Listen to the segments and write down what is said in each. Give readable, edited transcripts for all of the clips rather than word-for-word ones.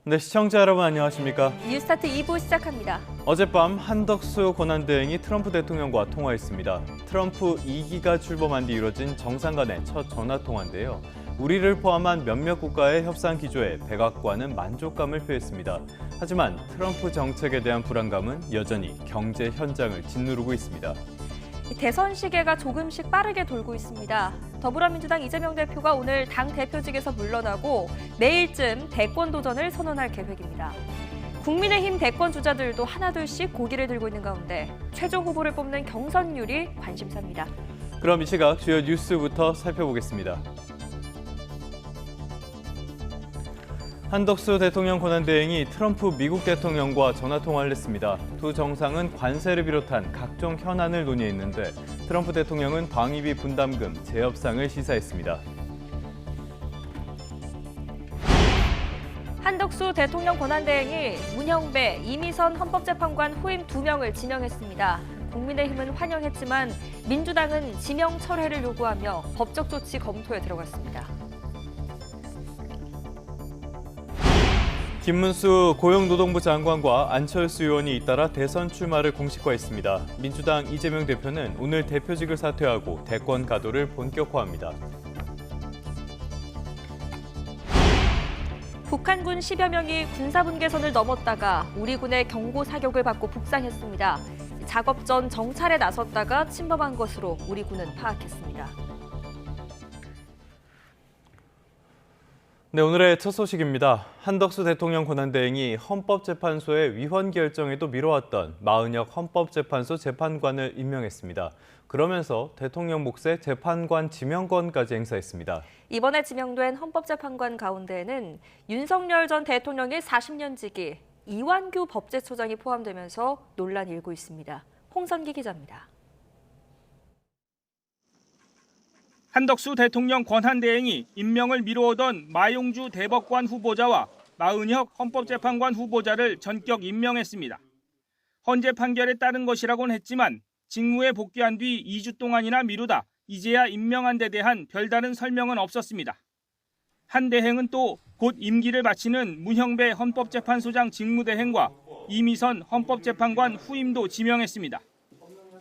네, 시청자 여러분 안녕하십니까? 뉴스타트 2부 시작합니다. 어젯밤 한덕수 권한대행이 트럼프 대통령과 통화했습니다. 트럼프 2기가 출범한 뒤 이뤄진 정상 간의 첫 전화통화인데요. 우리를 포함한 몇몇 국가의 협상 기조에 백악관은 만족감을 표했습니다. 하지만 트럼프 정책에 대한 불안감은 여전히 경제 현장을 짓누르고 있습니다. 대선 시계가 조금씩 빠르게 돌고 있습니다. 더불어민주당 이재명 대표가 오늘 당 대표직에서 물러나고 내일쯤 대권 도전을 선언할 계획입니다. 국민의힘 대권 주자들도 하나둘씩 고개를 들고 있는 가운데 최종 후보를 뽑는 경선률이 관심사입니다. 그럼 이 시각 주요 뉴스부터 살펴보겠습니다. 한덕수 대통령 권한대행이 트럼프 미국 대통령과 전화통화를 했습니다. 두 정상은 관세를 비롯한 각종 현안을 논의했는데 트럼프 대통령은 방위비 분담금 재협상을 시사했습니다. 한덕수 대통령 권한대행이 문형배, 이미선 헌법재판관 후임 2명을 지명했습니다. 국민의힘은 환영했지만 민주당은 지명 철회를 요구하며 법적 조치 검토에 들어갔습니다. 김문수 고용노동부 장관과 안철수 의원이 잇따라 대선 출마를 공식화했습니다. 민주당 이재명 대표는 오늘 대표직을 사퇴하고 대권 가도를 본격화합니다. 북한군 10여 명이 군사분계선을 넘었다가 우리 군의 경고 사격을 받고 북상했습니다. 작업 전 정찰에 나섰다가 침범한 것으로 우리 군은 파악했습니다. 네, 오늘의 첫 소식입니다. 한덕수 대통령 권한대행이 헌법재판소의 위헌 결정에도 미뤄왔던 마은혁 헌법재판소 재판관을 임명했습니다. 그러면서 대통령 몫의 재판관 지명권까지 행사했습니다. 이번에 지명된 헌법재판관 가운데에는 윤석열 전 대통령의 40년 지기 이완규 법제처장이 포함되면서 논란이 일고 있습니다. 홍선기 기자입니다. 한덕수 대통령 권한대행이 임명을 미뤄오던 마용주 대법관 후보자와 마은혁 헌법재판관 후보자를 전격 임명했습니다. 헌재 판결에 따른 것이라고는 했지만 직무에 복귀한 뒤 2주 동안이나 미루다 이제야 임명한 데 대한 별다른 설명은 없었습니다. 한 대행은 또 곧 임기를 마치는 문형배 헌법재판소장 직무대행과 이미선 헌법재판관 후임도 지명했습니다.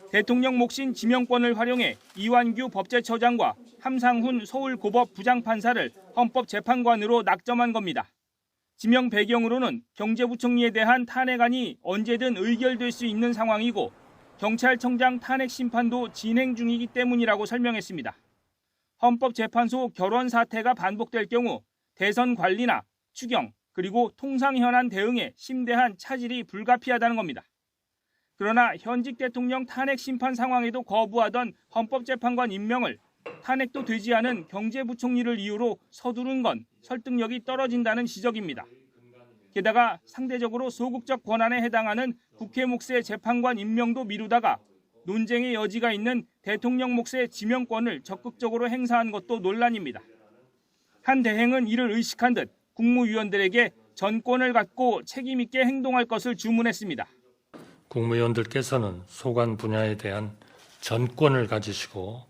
대통령 몫인 지명권을 활용해 이완규 법제처장과 함상훈 서울고법 부장판사를 헌법재판관으로 낙점한 겁니다. 지명 배경으로는 경제부총리에 대한 탄핵안이 언제든 의결될 수 있는 상황이고 경찰청장 탄핵 심판도 진행 중이기 때문이라고 설명했습니다. 헌법재판소 결원 사태가 반복될 경우 대선 관리나 추경 그리고 통상 현안 대응에 심대한 차질이 불가피하다는 겁니다. 그러나 현직 대통령 탄핵 심판 상황에도 거부하던 헌법재판관 임명을 탄핵도 되지 않은 경제부총리를 이유로 서두른 건 설득력이 떨어진다는 지적입니다. 게다가 상대적으로 소극적 권한에 해당하는 국회 몫의 재판관 임명도 미루다가 논쟁의 여지가 있는 대통령 몫의 지명권을 적극적으로 행사한 것도 논란입니다. 한 대행은 이를 의식한 듯 국무위원들에게 전권을 갖고 책임 있게 행동할 것을 주문했습니다. 국무위원들께서는 소관 분야에 대한 전권을 가지시고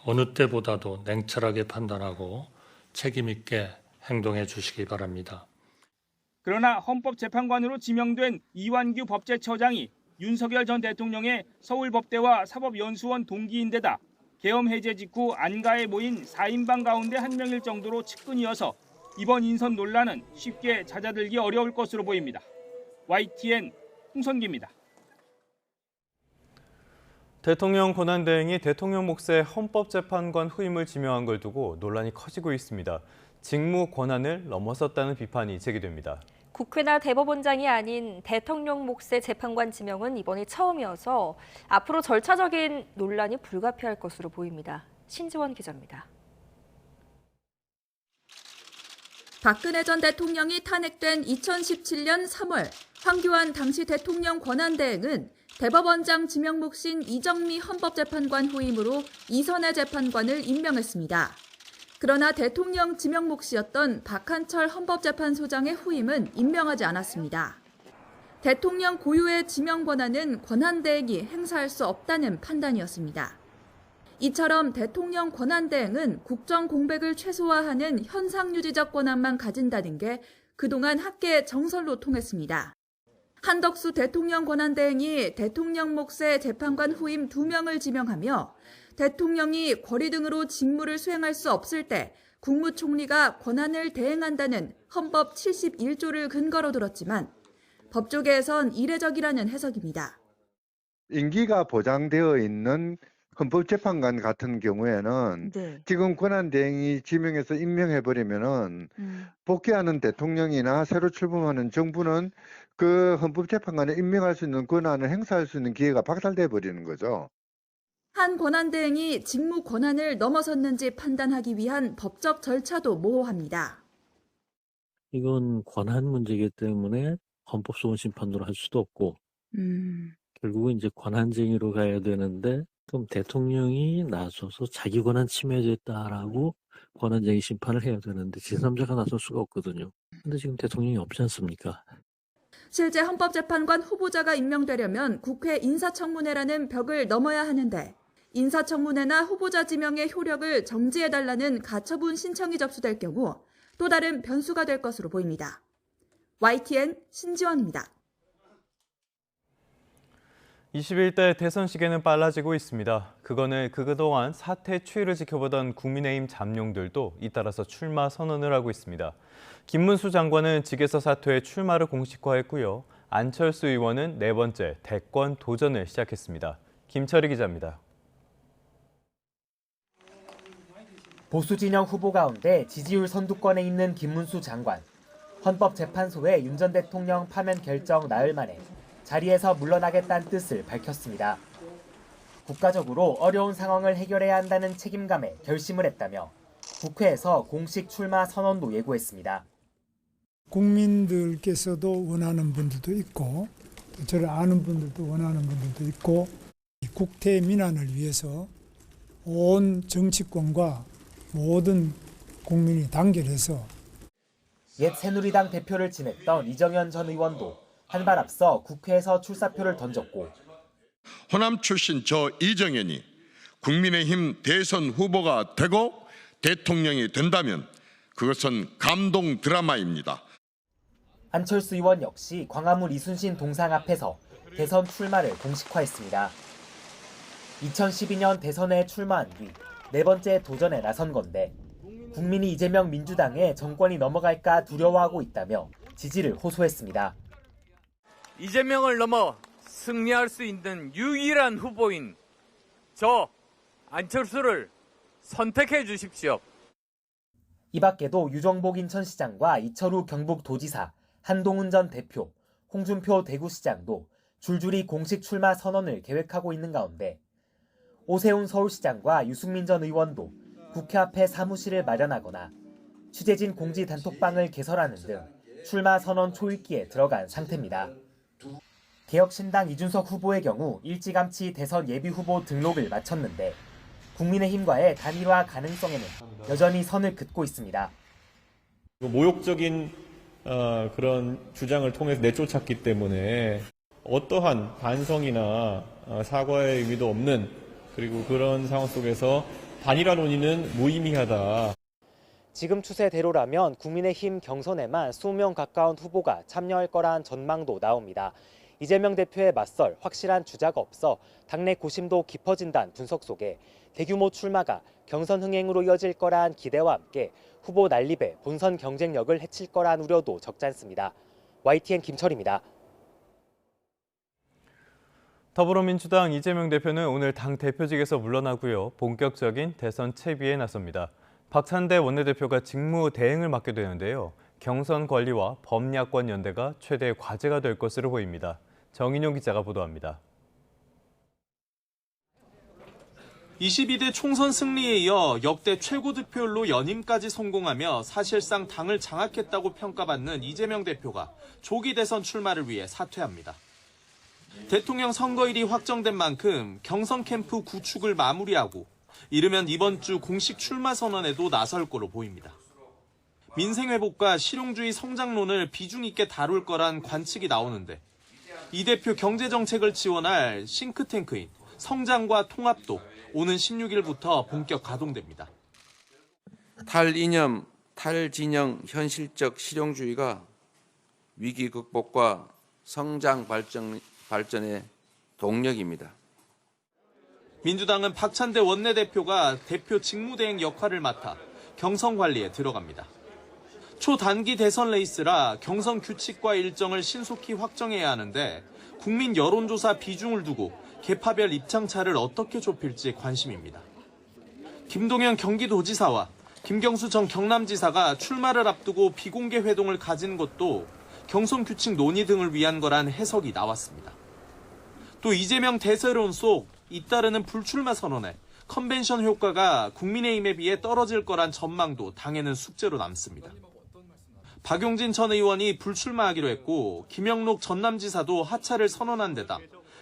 어느 때보다도 냉철하게 판단하고 책임 있게 행동해 주시기 바랍니다. 그러나 헌법재판관으로 지명된 이완규 법제처장이 윤석열 전 대통령의 서울법대와 사법연수원 동기인데다 계엄 해제 직후 안가에 모인 4인방 가운데 한 명일 정도로 측근이어서 이번 인선 논란은 쉽게 잦아들기 어려울 것으로 보입니다. YTN 홍선기입니다. 대통령 권한대행이 대통령 몫의 헌법재판관 후임을 지명한 걸 두고 논란이 커지고 있습니다. 직무 권한을 넘어섰다는 비판이 제기됩니다. 국회나 대법원장이 아닌 대통령 몫의 재판관 지명은 이번이 처음이어서 앞으로 절차적인 논란이 불가피할 것으로 보입니다. 신지원 기자입니다. 박근혜 전 대통령이 탄핵된 2017년 3월 황교안 당시 대통령 권한대행은 대법원장 지명 몫인 이정미 헌법재판관 후임으로 이선혜 재판관을 임명했습니다. 그러나 대통령 지명 몫이었던 박한철 헌법재판소장의 후임은 임명하지 않았습니다. 대통령 고유의 지명 권한은 권한대행이 행사할 수 없다는 판단이었습니다. 이처럼 대통령 권한대행은 국정 공백을 최소화하는 현상유지적 권한만 가진다는 게 그동안 학계 정설로 통했습니다. 한덕수 대통령 권한대행이 대통령 몫의 재판관 후임 2명을 지명하며 대통령이 권리 등으로 직무를 수행할 수 없을 때 국무총리가 권한을 대행한다는 헌법 71조를 근거로 들었지만 법조계에선 이례적이라는 해석입니다. 임기가 보장되어 있는 헌법재판관 같은 경우에는 지금 권한대행이 지명해서 임명해버리면은 복귀하는 대통령이나 새로 출범하는 정부는 그 헌법재판관에 임명할 수 있는 권한을 행사할 수 있는 기회가 박탈돼 버리는 거죠. 한 권한대행이 직무 권한을 넘어섰는지 판단하기 위한 법적 절차도 모호합니다. 이건 권한 문제이기 때문에 헌법소원 심판으로 할 수도 없고 결국은 이제 권한쟁의로 가야 되는데 그럼 대통령이 나서서 자기 권한 침해됐다라고 권한쟁의 심판을 해야 되는데 제3자가 나설 수가 없거든요. 근데 지금 대통령이 없지 않습니까? 실제 헌법재판관 후보자가 임명되려면 국회 인사청문회라는 벽을 넘어야 하는데 인사청문회나 후보자 지명의 효력을 정지해달라는 가처분 신청이 접수될 경우 또 다른 변수가 될 것으로 보입니다. YTN 신지원입니다. 21대 대선 시계는 빨라지고 있습니다. 그동안 사퇴 추이를 지켜보던 국민의힘 잠룡들도 잇따라서 출마 선언을 하고 있습니다. 김문수 장관은 직에서 사퇴해 출마를 공식화했고요. 안철수 의원은 4번째 대권 도전을 시작했습니다. 김철희 기자입니다. 보수 진영 후보 가운데 지지율 선두권에 있는 김문수 장관. 헌법재판소의 윤 전 대통령 파면 결정 나흘 만에 자리에서 물러나겠다는 뜻을 밝혔습니다. 국가적으로 어려운 상황을 해결해야 한다는 책임감에 결심을 했다며 국회에서 공식 출마 선언도 예고했습니다. 국민들께서도 원하는 분들도 있고 저를 아는 분들도 원하는 분들도 있고 국태 민안을 위해서 온 정치권과 모든 국민이 단결해서 옛 새누리당 대표를 지냈던 이정현 전 의원도 한 발 앞서 국회에서 출사표를 던졌고 호남 출신 저 이정현이 국민의힘 대선 후보가 되고 대통령이 된다면 그것은 감동 드라마입니다. 안철수 의원 역시 광화문 이순신 동상 앞에서 대선 출마를 공식화했습니다. 2012년 대선에 출마한 뒤 4번째 도전에 나선 건데 국민이 이재명 민주당에 정권이 넘어갈까 두려워하고 있다며 지지를 호소했습니다. 이재명을 넘어 승리할 수 있는 유일한 후보인 저 안철수를 선택해 주십시오. 이 밖에도 유정복 인천시장과 이철우 경북도지사, 한동훈 전 대표, 홍준표 대구시장도 줄줄이 공식 출마 선언을 계획하고 있는 가운데 오세훈 서울시장과 유승민 전 의원도 국회 앞에 사무실을 마련하거나 취재진 공지 단톡방을 개설하는 등 출마 선언 초읽기에 들어간 상태입니다. 개혁신당 이준석 후보의 경우 일찌감치 대선 예비후보 등록을 마쳤는데 국민의힘과의 단일화 가능성에는 여전히 선을 긋고 있습니다. 모욕적인 그런 주장을 통해서 내쫓았기 때문에 어떠한 반성이나 사과의 의미도 없는 그리고 그런 상황 속에서 단일화 논의는 무의미하다. 지금 추세대로라면 국민의힘 경선에만 20명 가까운 후보가 참여할 거란 전망도 나옵니다. 이재명 대표에 맞설 확실한 주자가 없어 당내 고심도 깊어진다는 분석 속에 대규모 출마가 경선 흥행으로 이어질 거란 기대와 함께 후보 난립에 본선 경쟁력을 해칠 거란 우려도 적지 않습니다. YTN 김철입니다. 더불어민주당 이재명 대표는 오늘 당 대표직에서 물러나고요. 본격적인 대선 채비에 나섭니다. 박찬대 원내대표가 직무 대행을 맡게 되는데요. 경선 관리와 범야권 연대가 최대의 과제가 될 것으로 보입니다. 정인용 기자가 보도합니다. 22대 총선 승리에 이어 역대 최고 득표율로 연임까지 성공하며 사실상 당을 장악했다고 평가받는 이재명 대표가 조기 대선 출마를 위해 사퇴합니다. 대통령 선거일이 확정된 만큼 경선 캠프 구축을 마무리하고 이르면 이번 주 공식 출마 선언에도 나설 거로 보입니다. 민생회복과 실용주의 성장론을 비중 있게 다룰 거란 관측이 나오는데 이 대표 경제정책을 지원할 싱크탱크인 성장과 통합도 오는 16일부터 본격 가동됩니다. 탈이념, 탈진영 현실적 실용주의가 위기 극복과 성장 발전의 동력입니다. 민주당은 박찬대 원내대표가 대표 직무대행 역할을 맡아 경선 관리에 들어갑니다. 초단기 대선 레이스라 경선 규칙과 일정을 신속히 확정해야 하는데 국민 여론조사 비중을 두고 계파별 입장차를 어떻게 좁힐지 관심입니다. 김동연 경기도지사와 김경수 전 경남지사가 출마를 앞두고 비공개 회동을 가진 것도 경선 규칙 논의 등을 위한 거란 해석이 나왔습니다. 또 이재명 대세론 속 잇따르는 불출마 선언에 컨벤션 효과가 국민의힘에 비해 떨어질 거란 전망도 당에는 숙제로 남습니다. 박용진 전 의원이 불출마하기로 했고 김영록 전남지사도 하차를 선언한 데다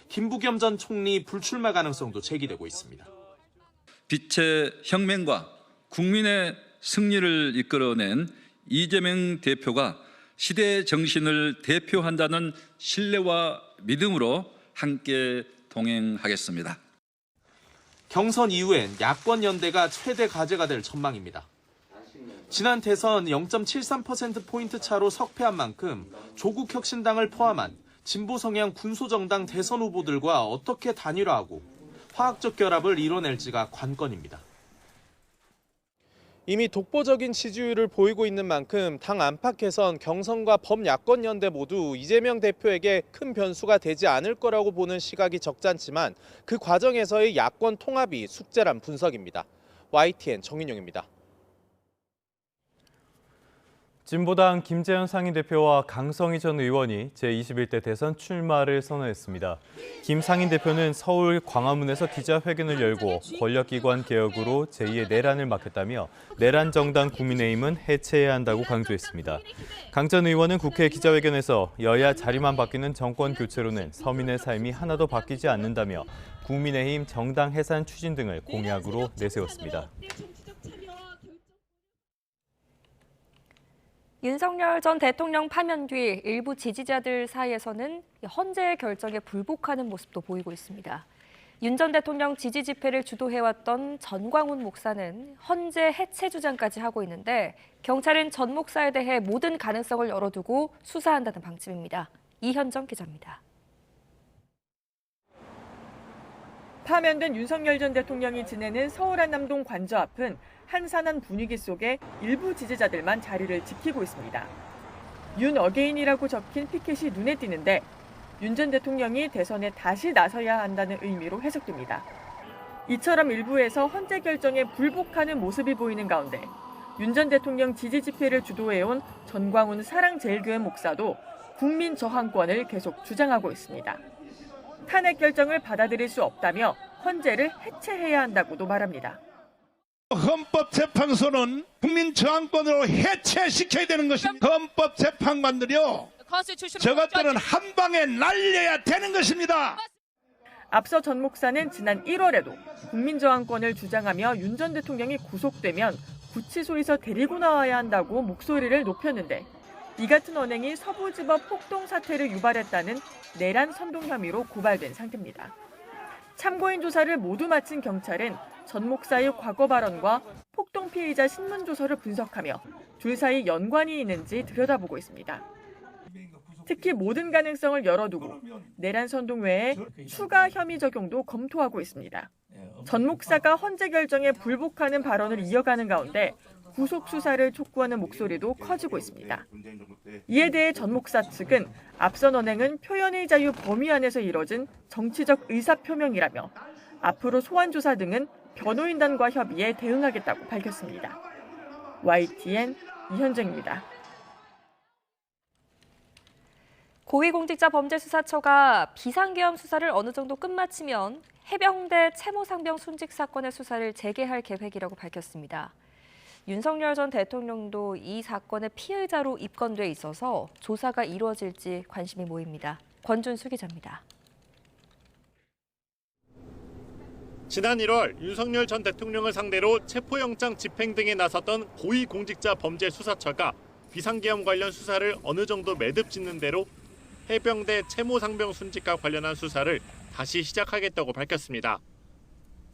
김부겸 전 총리 불출마 가능성도 제기되고 있습니다. 빛의 혁명과 국민의 승리를 이끌어낸 이재명 대표가 시대의 정신을 대표한다는 신뢰와 믿음으로 함께 동행하겠습니다. 경선 이후엔 야권 연대가 최대 과제가 될 전망입니다. 지난 대선 0.73%포인트 차로 석패한 만큼 조국혁신당을 포함한 진보 성향 군소정당 대선 후보들과 어떻게 단일화하고 화학적 결합을 이뤄낼지가 관건입니다. 이미 독보적인 지지율을 보이고 있는 만큼 당 안팎에선 경선과 범야권 연대 모두 이재명 대표에게 큰 변수가 되지 않을 거라고 보는 시각이 적잖지만 그 과정에서의 야권 통합이 숙제란 분석입니다. YTN 정인용입니다. 진보당 김재현 상임대표와 강성희 전 의원이 제21대 대선 출마를 선언했습니다. 김 상임대표는 서울 광화문에서 기자회견을 열고 권력기관 개혁으로 제2의 내란을 막겠다며 내란 정당 국민의힘은 해체해야 한다고 강조했습니다. 강 전 의원은 국회 기자회견에서 여야 자리만 바뀌는 정권 교체로는 서민의 삶이 하나도 바뀌지 않는다며 국민의힘 정당 해산 추진 등을 공약으로 내세웠습니다. 윤석열 전 대통령 파면 뒤 일부 지지자들 사이에서는 헌재의 결정에 불복하는 모습도 보이고 있습니다. 윤 전 대통령 지지 집회를 주도해왔던 전광훈 목사는 헌재 해체 주장까지 하고 있는데 경찰은 전 목사에 대해 모든 가능성을 열어두고 수사한다는 방침입니다. 이현정 기자입니다. 파면된 윤석열 전 대통령이 지내는 서울 한남동 관저 앞은 한산한 분위기 속에 일부 지지자들만 자리를 지키고 있습니다. 윤 어게인이라고 적힌 피켓이 눈에 띄는데 윤 전 대통령이 대선에 다시 나서야 한다는 의미로 해석됩니다. 이처럼 일부에서 헌재 결정에 불복하는 모습이 보이는 가운데 윤 전 대통령 지지 집회를 주도해온 전광훈 사랑제일교회 목사도 국민 저항권을 계속 주장하고 있습니다. 탄핵 결정을 받아들일 수 없다며 헌재를 해체해야 한다고도 말합니다. 헌법재판소는 국민 저항권으로 해체시켜야 되는 것입니다. 헌법재판관들이요, 저것들은 한 방에 날려야 되는 것입니다. 앞서 전 목사는 지난 1월에도 국민 저항권을 주장하며 윤 전 대통령이 구속되면 구치소에서 데리고 나와야 한다고 목소리를 높였는데 이 같은 언행이 서부지법 폭동 사태를 유발했다는 내란 선동 혐의로 고발된 상태입니다. 참고인 조사를 모두 마친 경찰은 전 목사의 과거 발언과 폭동 피해자 신문 조서를 분석하며 둘 사이 연관이 있는지 들여다보고 있습니다. 특히 모든 가능성을 열어두고 내란 선동 외에 추가 혐의 적용도 검토하고 있습니다. 전 목사가 헌재 결정에 불복하는 발언을 이어가는 가운데 구속 수사를 촉구하는 목소리도 커지고 있습니다. 이에 대해 전 목사 측은 앞선 언행은 표현의 자유 범위 안에서 이뤄진 정치적 의사표명이라며 앞으로 소환 조사 등은 변호인단과 협의해 대응하겠다고 밝혔습니다. YTN 이현정입니다. 고위공직자범죄수사처가 비상계엄 수사를 어느 정도 끝마치면 해병대 채모상병 순직 사건의 수사를 재개할 계획이라고 밝혔습니다. 윤석열 전 대통령도 이 사건의 피의자로 입건돼 있어서 조사가 이루어질지 관심이 모입니다. 권준수 기자입니다. 지난 1월 윤석열 전 대통령을 상대로 체포영장 집행 등에 나섰던 고위공직자범죄수사처가 비상계엄 관련 수사를 어느 정도 매듭 짓는 대로 해병대 채모상병 순직과 관련한 수사를 다시 시작하겠다고 밝혔습니다.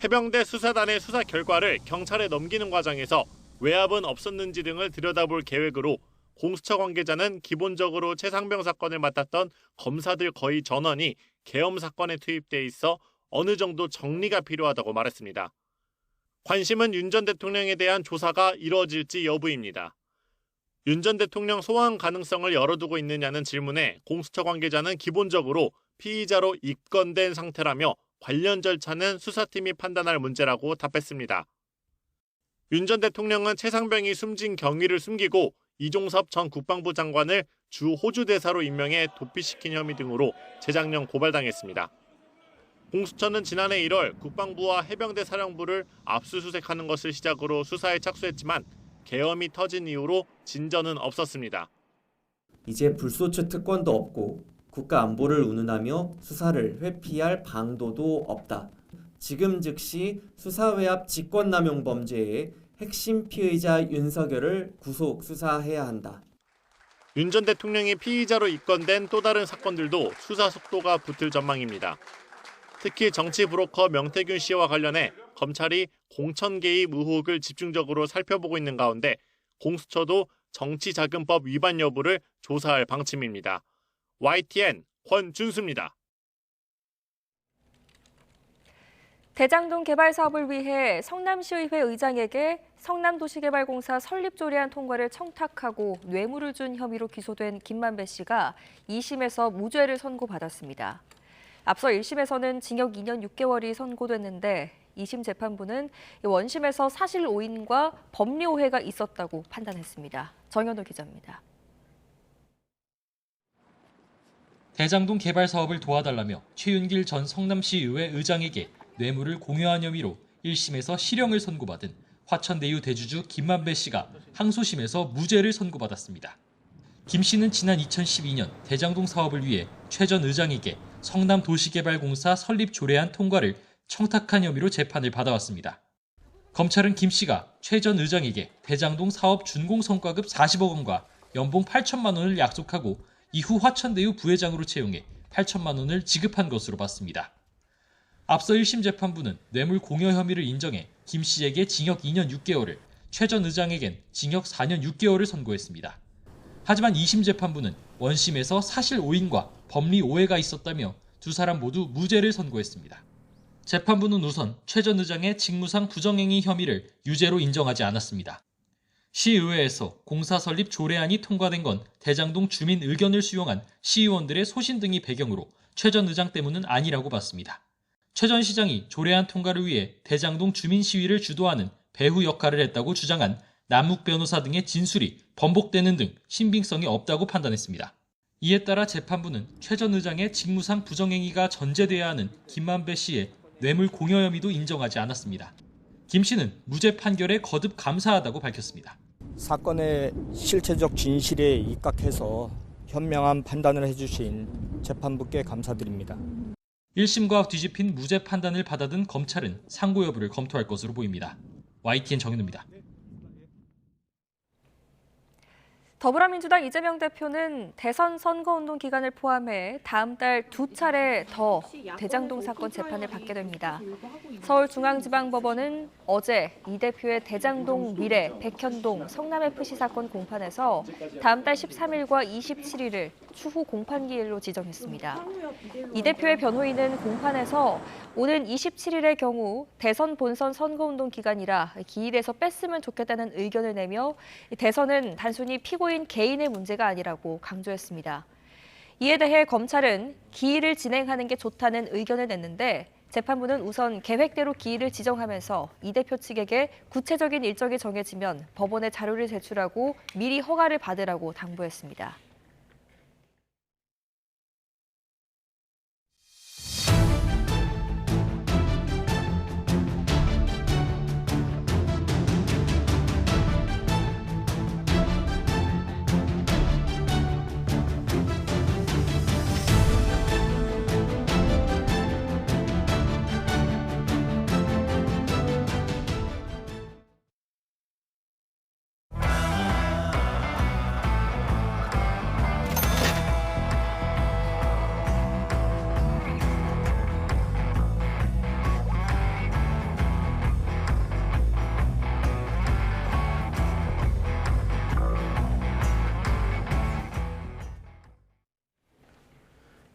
해병대 수사단의 수사 결과를 경찰에 넘기는 과정에서 외압은 없었는지 등을 들여다볼 계획으로 공수처 관계자는 기본적으로 최상병 사건을 맡았던 검사들 거의 전원이 계엄 사건에 투입돼 있어 어느 정도 정리가 필요하다고 말했습니다. 관심은 윤 전 대통령에 대한 조사가 이루어질지 여부입니다. 윤 전 대통령 소환 가능성을 열어두고 있느냐는 질문에 공수처 관계자는 기본적으로 피의자로 입건된 상태라며 관련 절차는 수사팀이 판단할 문제라고 답했습니다. 윤 전 대통령은 최상병이 숨진 경위를 숨기고 이종섭 전 국방부 장관을 주 호주 대사로 임명해 도피시킨 혐의 등으로 재작년 고발당했습니다. 공수처는 지난해 1월 국방부와 해병대 사령부를 압수수색하는 것을 시작으로 수사에 착수했지만 계엄이 터진 이후로 진전은 없었습니다. 이제 불소추 특권도 없고 국가 안보를 운운하며 수사를 회피할 방도도 없다. 지금 즉시 수사외압 직권남용 범죄의 핵심 피의자 윤석열을 구속 수사해야 한다. 윤 전 대통령이 피의자로 입건된 또 다른 사건들도 수사 속도가 붙을 전망입니다. 특히 정치 브로커 명태균 씨와 관련해 검찰이 공천 개입 의혹을 집중적으로 살펴보고 있는 가운데 공수처도 정치자금법 위반 여부를 조사할 방침입니다. YTN 권준수입니다. 대장동 개발 사업을 위해 성남시의회 의장에게 성남도시개발공사 설립조례안 통과를 청탁하고 뇌물을 준 혐의로 기소된 김만배 씨가 2심에서 무죄를 선고받았습니다. 앞서 1심에서는 징역 2년 6개월이 선고됐는데 2심 재판부는 원심에서 사실 오인과 법리 오해가 있었다고 판단했습니다. 정현호 기자입니다. 대장동 개발 사업을 도와달라며 최윤길 전 성남시의회 의장에게 뇌물을 공여한 혐의로 1심에서 실형을 선고받은 화천대유 대주주 김만배 씨가 항소심에서 무죄를 선고받았습니다. 김 씨는 지난 2012년 대장동 사업을 위해 최 전 의장에게 성남도시개발공사 설립 조례안 통과를 청탁한 혐의로 재판을 받아왔습니다. 검찰은 김 씨가 최 전 의장에게 대장동 사업 준공 성과급 40억 원과 연봉 8천만 원을 약속하고 이후 화천대유 부회장으로 채용해 8천만 원을 지급한 것으로 봤습니다. 앞서 1심 재판부는 뇌물 공여 혐의를 인정해 김 씨에게 징역 2년 6개월을, 최 전 의장에겐 징역 4년 6개월을 선고했습니다. 하지만 2심 재판부는 원심에서 사실 오인과 법리 오해가 있었다며 두 사람 모두 무죄를 선고했습니다. 재판부는 우선 최 전 의장의 직무상 부정행위 혐의를 유죄로 인정하지 않았습니다. 시의회에서 공사 설립 조례안이 통과된 건 대장동 주민 의견을 수용한 시의원들의 소신 등이 배경으로 최 전 의장 때문은 아니라고 봤습니다. 최 전 시장이 조례안 통과를 위해 대장동 주민 시위를 주도하는 배후 역할을 했다고 주장한 남욱 변호사 등의 진술이 번복되는 등 신빙성이 없다고 판단했습니다. 이에 따라 재판부는 최 전 의장의 직무상 부정행위가 전제돼야 하는 김만배 씨의 뇌물 공여 혐의도 인정하지 않았습니다. 김 씨는 무죄 판결에 거듭 감사하다고 밝혔습니다. 사건의 실체적 진실에 입각해서 현명한 판단을 해주신 재판부께 감사드립니다. 1심과 뒤집힌 무죄 판단을 받아든 검찰은 상고 여부를 검토할 것으로 보입니다. YTN 정현우입니다. 더불어민주당 이재명 대표는 대선 선거운동 기간을 포함해 다음 달 2차례 더 대장동 사건 재판을 받게 됩니다. 서울중앙지방법원은 어제 이 대표의 대장동 미래, 백현동, 성남FC 사건 공판에서 다음 달 13일과 27일을 추후 공판기일로 지정했습니다. 이 대표의 변호인은 공판에서 오는 27일의 경우 대선 본선 선거운동 기간이라 기일에서 뺐으면 좋겠다는 의견을 내며 대선은 단순히 피고인 개인의 문제가 아니라고 강조했습니다. 이에 대해 검찰은 기일을 진행하는 게 좋다는 의견을 냈는데 재판부는 우선 계획대로 기일을 지정하면서 이 대표 측에게 구체적인 일정이 정해지면 법원에 자료를 제출하고 미리 허가를 받으라고 당부했습니다.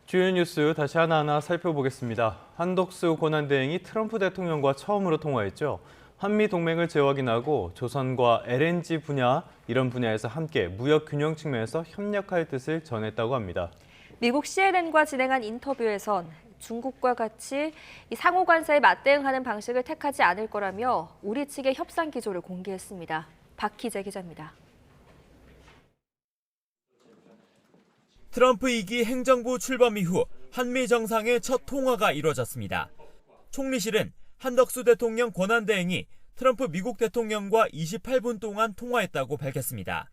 주요 뉴스 다시 하나하나 살펴보겠습니다. 한덕수 권한대행이 트럼프 대통령과 처음으로 통화했죠. 한미 동맹을 재확인하고 조선과 LNG 분야, 이런 분야에서 함께 무역 균형 측면에서 협력할 뜻을 전했다고 합니다. 미국 CNN과 진행한 인터뷰에선 중국과 같이 상호 관세에 맞대응하는 방식을 택하지 않을 거라며 우리 측의 협상 기조를 공개했습니다. 박희재 기자입니다. 트럼프 2기 행정부 출범 이후 한미 정상의 첫 통화가 이뤄졌습니다. 총리실은 한덕수 대통령 권한대행이 트럼프 미국 대통령과 28분 동안 통화했다고 밝혔습니다.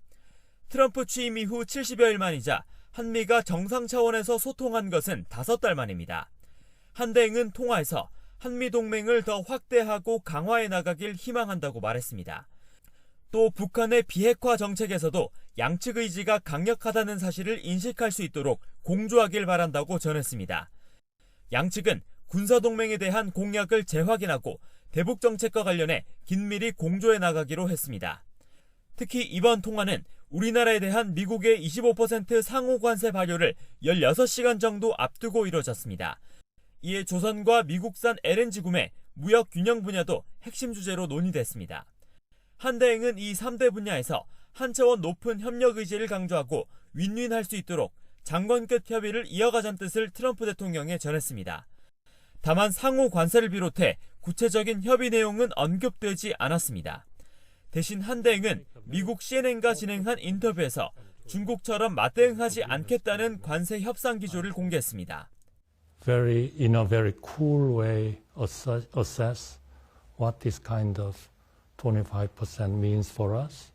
트럼프 취임 이후 70여일 만이자 한미가 정상 차원에서 소통한 것은 5달 만입니다. 한 대행은 통화에서 한미 동맹을 더 확대하고 강화해 나가길 희망한다고 말했습니다. 또 북한의 비핵화 정책에서도 양측 의지가 강력하다는 사실을 인식할 수 있도록 공조하길 바란다고 전했습니다. 양측은 군사동맹에 대한 공약을 재확인하고 대북 정책과 관련해 긴밀히 공조해 나가기로 했습니다. 특히 이번 통화는 우리나라에 대한 미국의 25% 상호 관세 발효를 16시간 정도 앞두고 이뤄졌습니다. 이에 조선과 미국산 LNG 구매, 무역 균형 분야도 핵심 주제로 논의됐습니다. 한 대행은 이 3대 분야에서 한 차원 높은 협력 의지를 강조하고 윈윈할 수 있도록 장관급 협의를 이어가자는 뜻을 트럼프 대통령에 전했습니다. 다만 상호 관세를 비롯해 구체적인 협의 내용은 언급되지 않았습니다. 대신 한 대행은 미국 CNN과 진행한 인터뷰에서 중국처럼 맞대응하지 않겠다는 관세 협상 기조를 공개했습니다. In a very cool way assess what this kind of 25% means for us,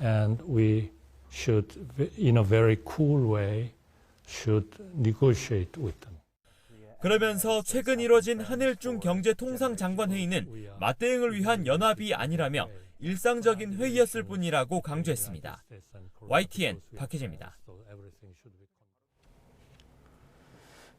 and we should, in a very cool way, should negotiate with them. 그러면서 최근 이뤄진 한일중 경제통상장관회의는 맞대응을 위한 연합이 아니라며 일상적인 회의였을 뿐이라고 강조했습니다. YTN 박희재입니다.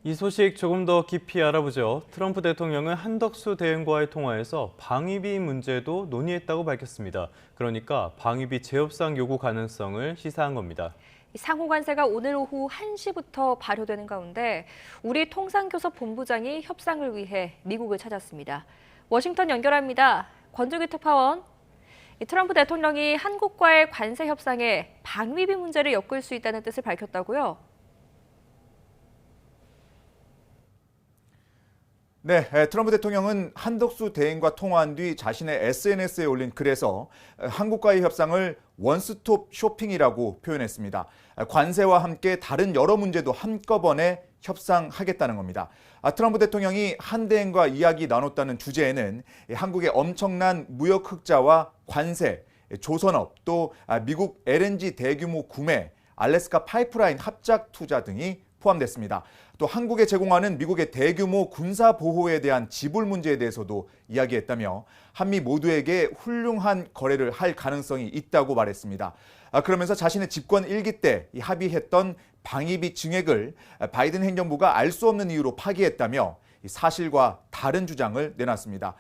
이 소식 조금 더 깊이 알아보죠. 트럼프 대통령은 한덕수 대행과의 통화에서 방위비 문제도 논의했다고 밝혔습니다. 그러니까 방위비 재협상 요구 가능성을 시사한 겁니다. 상호 관세가 오늘 오후 1시부터 발효되는 가운데 우리 통상교섭본부장이 협상을 위해 미국을 찾았습니다. 워싱턴 연결합니다. 권주기 특파원. 트럼프 대통령이 한국과의 관세 협상에 방위비 문제를 엮을 수 있다는 뜻을 밝혔다고요? 네, 트럼프 대통령은 한덕수 대행과 통화한 뒤 자신의 SNS에 올린 글에서 한국과의 협상을 원스톱 쇼핑이라고 표현했습니다. 관세와 함께 다른 여러 문제도 한꺼번에 협상하겠다는 겁니다. 트럼프 대통령이 한 대행과 이야기 나눴다는 주제에는 한국의 엄청난 무역 흑자와 관세, 조선업, 또 미국 LNG 대규모 구매, 알래스카 파이프라인 합작 투자 등이 포함됐습니다. 또 한국에 제공하는 미국의 대규모 군사 보호에 대한 지불 문제에 대해서도 이야기했다며 한미 모두에게 훌륭한 거래를 할 가능성이 있다고 말했습니다. 그러면서 자신의 집권 1기 때 합의했던 방위비 증액을 바이든 행정부가 알 수 없는 이유로 파기했다며 사실과 다른 주장을 내놨습니다.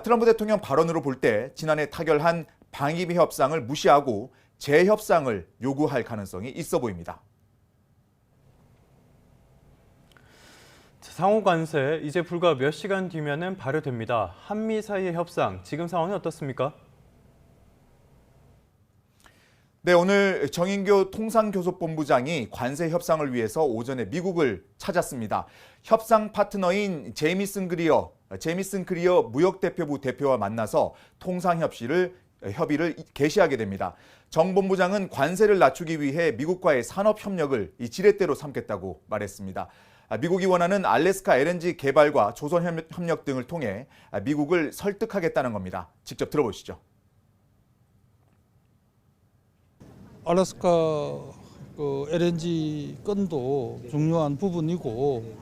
트럼프 대통령 발언으로 볼 때 지난해 타결한 방위비 협상을 무시하고 재협상을 요구할 가능성이 있어 보입니다. 상호 관세 이제 불과 몇 시간 뒤면은 발효됩니다. 한미 사이의 협상 지금 상황은 어떻습니까? 네, 오늘 정인교 통상교섭본부장이 관세 협상을 위해서 오전에 미국을 찾았습니다. 협상 파트너인 제이미슨 그리어 무역대표부 대표와 만나서 통상협의를 개시하게 됩니다. 정 본부장은 관세를 낮추기 위해 미국과의 산업협력을 지렛대로 삼겠다고 말했습니다. 미국이 원하는 알래스카 LNG 개발과 조선 협력 등을 통해 미국을 설득하겠다는 겁니다. 직접 들어보시죠. 알래스카 LNG 건도 중요한 부분이고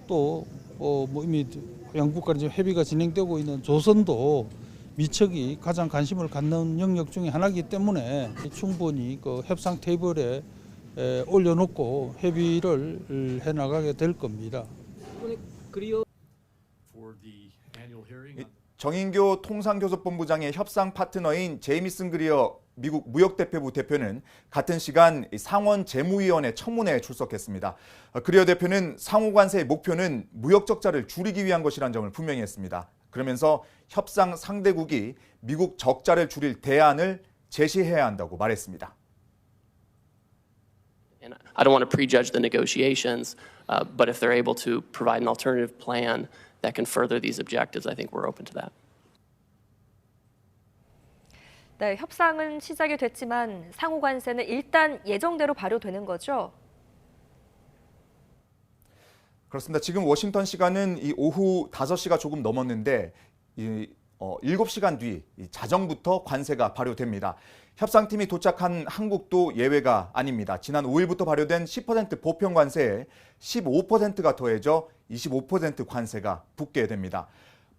또 이미 양국 간 협의가 진행되고 있는 조선도 미척이 가장 관심을 갖는 영역 중에 하나이기 때문에 충분히 협상 테이블에 올려놓고 협의를 해나가게 될 겁니다. 정인교 통상교섭본부장의 협상 파트너인 제이미슨 그리어 미국 무역대표부 대표는 같은 시간 상원 재무위원회 청문회에 출석했습니다. 그리어 대표는 상호관세의 목표는 무역 적자를 줄이기 위한 것이라는 점을 분명히 했습니다. 그러면서 협상 상대국이 미국 적자를 줄일 대안을 제시해야 한다고 말했습니다. I don't want to prejudge the negotiations, but if they're able to provide an alternative plan that can further these objectives, I think we're open to that. 네, 협상은 시작이 됐지만 상호 관세는 일단 예정대로 발효되는 거죠? 그렇습니다. 지금 워싱턴 시간은 이 오후 5시가 조금 넘었는데 7시간 뒤 자정부터 관세가 발효됩니다. 협상팀이 도착한 한국도 예외가 아닙니다. 지난 5일부터 발효된 10% 보편 관세에 15%가 더해져 25% 관세가 붙게 됩니다.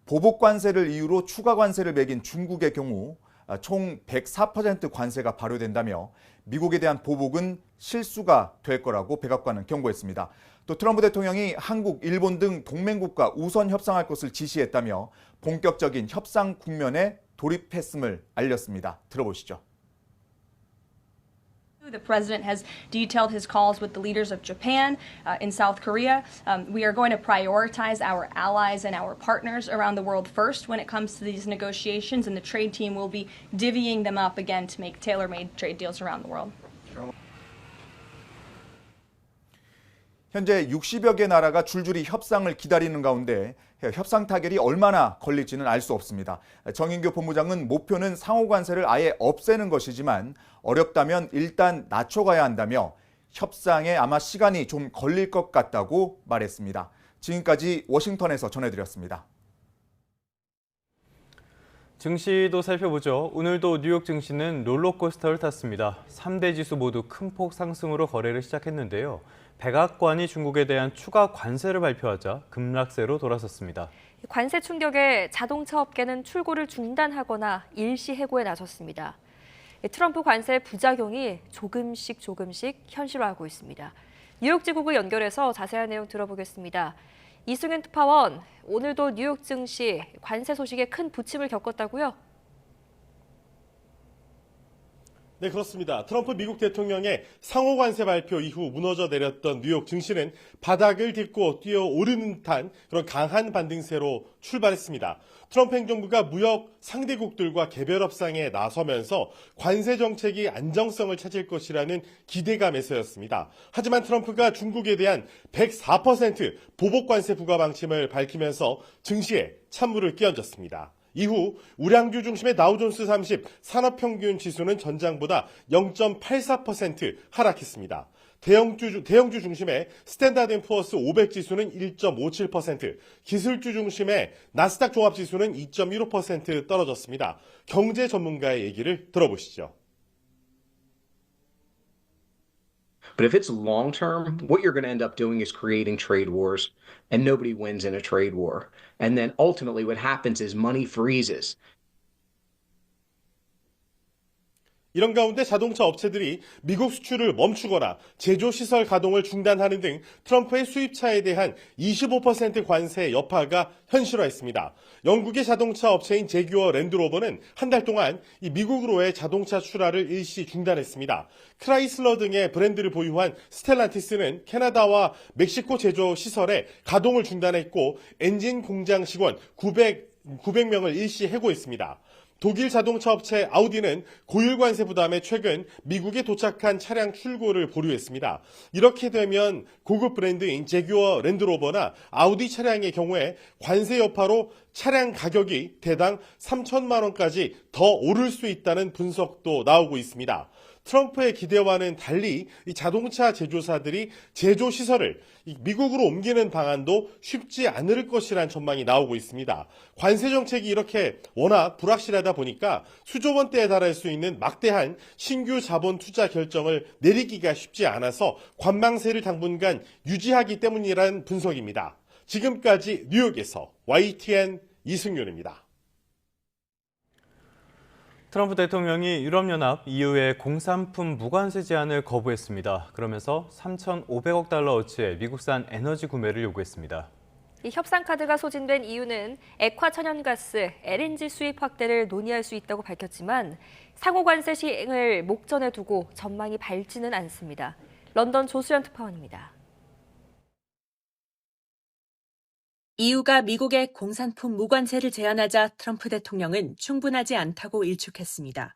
보복 관세를 이유로 추가 관세를 매긴 중국의 경우 총 104% 관세가 발효된다며 미국에 대한 보복은 실수가 될 거라고 백악관은 경고했습니다. 또 트럼프 대통령이 한국, 일본 등 동맹국과 우선 협상할 것을 지시했다며 본격적인 협상 국면에 돌입했음을 알렸습니다. 들어보시죠. The president has detailed his calls with the leaders of Japan and South Korea. We are going to prioritize our allies and our partners around the world first when it comes to these negotiations, and the trade team will be divvying them up again to make tailor-made trade deals around the world. 현재 60여 개 나라가 줄줄이 협상을 기다리는 가운데 협상 타결이 얼마나 걸릴지는 알 수 없습니다. 정인교 본부장은 목표는 상호 관세를 아예 없애는 것이지만 어렵다면 일단 낮춰가야 한다며 협상에 아마 시간이 좀 걸릴 것 같다고 말했습니다. 지금까지 워싱턴에서 전해드렸습니다. 증시도 살펴보죠. 오늘도 뉴욕 증시는 롤러코스터를 탔습니다. 3대 지수 모두 큰 폭 상승으로 거래를 시작했는데요. 백악관이 중국에 대한 추가 관세를 발표하자 급락세로 돌아섰습니다. 관세 충격에 자동차 업계는 출고를 중단하거나 일시 해고에 나섰습니다. 트럼프 관세 부작용이 조금씩 현실화하고 있습니다. 뉴욕 지국을 연결해서 자세한 내용 들어보겠습니다. 이승윤 특파원, 오늘도 뉴욕 증시 관세 소식에 큰 부침을 겪었다고요? 네, 그렇습니다. 트럼프 미국 대통령의 상호 관세 발표 이후 무너져 내렸던 뉴욕 증시는 바닥을 딛고 뛰어오르는 듯한 그런 강한 반등세로 출발했습니다. 트럼프 행정부가 무역 상대국들과 개별 협상에 나서면서 관세 정책이 안정성을 찾을 것이라는 기대감에서였습니다. 하지만 트럼프가 중국에 대한 104% 보복 관세 부과 방침을 밝히면서 증시에 찬물을 끼얹었습니다. 이후 우량주 중심의 다우존스 30 산업평균 지수는 전장보다 0.84% 하락했습니다. 대형주 중심의 스탠다드 & 푸어스 500 지수는 1.57%, 기술주 중심의 나스닥 종합 지수는 2.15% 떨어졌습니다. 경제 전문가의 얘기를 들어보시죠. But if it's long term, what you're going to end up doing is creating trade wars, and nobody wins in a trade war. And then ultimately what happens is money freezes. 이런 가운데 자동차 업체들이 미국 수출을 멈추거나 제조시설 가동을 중단하는 등 트럼프의 수입차에 대한 25% 관세 여파가 현실화했습니다. 영국의 자동차 업체인 제규어 랜드로버는 한 달 동안 이 미국으로의 자동차 출하를 일시 중단했습니다. 크라이슬러 등의 브랜드를 보유한 스텔란티스는 캐나다와 멕시코 제조 시설에 가동을 중단했고 엔진 공장 직원 900명을 일시 해고했습니다. 독일 자동차 업체 아우디는 고율 관세 부담에 최근 미국에 도착한 차량 출고를 보류했습니다. 이렇게 되면 고급 브랜드인 제규어 랜드로버나 아우디 차량의 경우에 관세 여파로 차량 가격이 대당 3천만 원까지 더 오를 수 있다는 분석도 나오고 있습니다. 트럼프의 기대와는 달리 이 자동차 제조사들이 제조 시설을 미국으로 옮기는 방안도 쉽지 않을 것이란 전망이 나오고 있습니다. 관세 정책이 이렇게 워낙 불확실하다 보니까 수조 원대에 달할 수 있는 막대한 신규 자본 투자 결정을 내리기가 쉽지 않아서 관망세를 당분간 유지하기 때문이라는 분석입니다. 지금까지 뉴욕에서 YTN 이승윤입니다. 트럼프 대통령이 유럽연합 EU의 공산품 무관세 제한을 거부했습니다. 그러면서 3,500억 달러어치의 미국산 에너지 구매를 요구했습니다. 이 협상 카드가 소진된 이유는 액화 천연가스 LNG 수입 확대를 논의할 수 있다고 밝혔지만 상호 관세 시행을 목전에 두고 전망이 밝지는 않습니다. 런던 조수연 특파원입니다. EU가 미국의 공산품 무관세를 제한하자 트럼프 대통령은 충분하지 않다고 일축했습니다.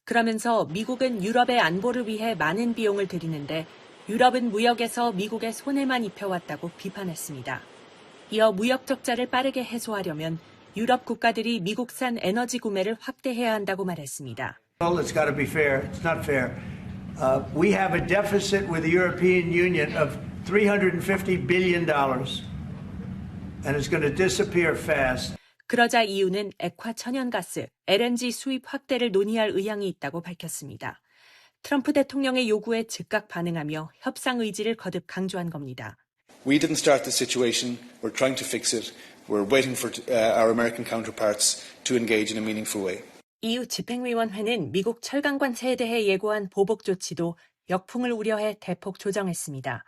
그러면서 미국은 유럽의 안보를 위해 많은 비용을 들이는데 유럽은 무역에서 미국에 손해만 입혀왔다고 비판했습니다. 이어 무역 적자를 빠르게 해소하려면 유럽 국가들이 미국산 에너지 구매를 확대해야 한다고 말했습니다. Well, it's got to be fair. It's not fair. We have a deficit with the European Union of $350 billion, and it's going to disappear fast. 그러자 EU는 액화 천연가스, LNG 수입 확대를 논의할 의향이 있다고 밝혔습니다. 트럼프 대통령의 요구에 즉각 반응하며 협상 의지를 거듭 강조한 겁니다. We didn't start the situation. We're trying to fix it. We're waiting for our American counterparts to engage in a meaningful way. EU 집행위원회는 미국 철강 관세에 대해 예고한 보복 조치도 역풍을 우려해 대폭 조정했습니다.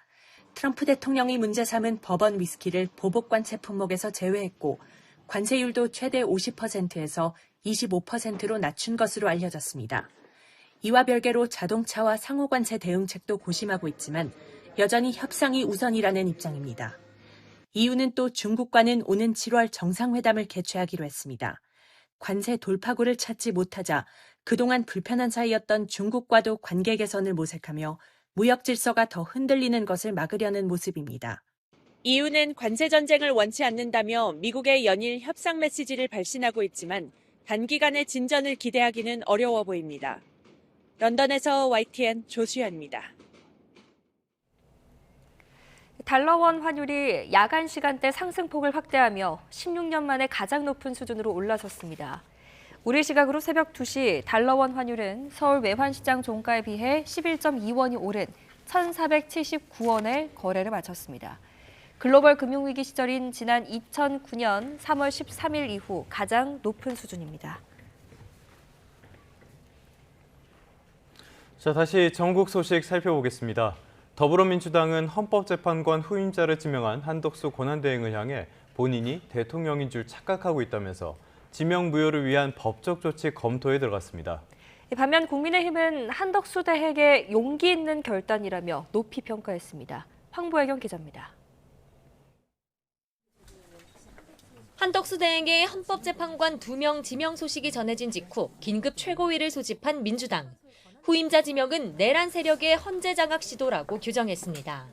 트럼프 대통령이 문제 삼은 버번 위스키를 보복 관세 품목에서 제외했고 관세율도 최대 50%에서 25%로 낮춘 것으로 알려졌습니다. 이와 별개로 자동차와 상호관세 대응책도 고심하고 있지만 여전히 협상이 우선이라는 입장입니다. EU는 또 중국과는 오는 7월 정상회담을 개최하기로 했습니다. 관세 돌파구를 찾지 못하자 그동안 불편한 사이였던 중국과도 관계 개선을 모색하며 무역 질서가 더 흔들리는 것을 막으려는 모습입니다. EU는 관세 전쟁을 원치 않는다며 미국의 연일 협상 메시지를 발신하고 있지만 단기간에 진전을 기대하기는 어려워 보입니다. 런던에서 YTN 조수연입니다. 달러원 환율이 야간 시간대 상승폭을 확대하며 16년 만에 가장 높은 수준으로 올라섰습니다. 우리 시각으로 새벽 2시 달러원 환율은 서울 외환시장 종가에 비해 11.2원이 오른 1,479원에 거래를 마쳤습니다. 글로벌 금융위기 시절인 지난 2009년 3월 13일 이후 가장 높은 수준입니다. 자, 다시 전국 소식 살펴보겠습니다. 더불어민주당은 헌법재판관 후임자를 지명한 한덕수 권한대행을 향해 본인이 대통령인 줄 착각하고 있다면서 지명 무효를 위한 법적 조치 검토에 들어갔습니다. 반면 국민의힘은 한덕수 대행의 용기 있는 결단이라며 높이 평가했습니다. 황보혜경 기자입니다. 한덕수 대행의 헌법재판관 2명 지명 소식이 전해진 직후 긴급 최고위를 소집한 민주당. 후임자 지명은 내란 세력의 헌재 장악 시도라고 규정했습니다.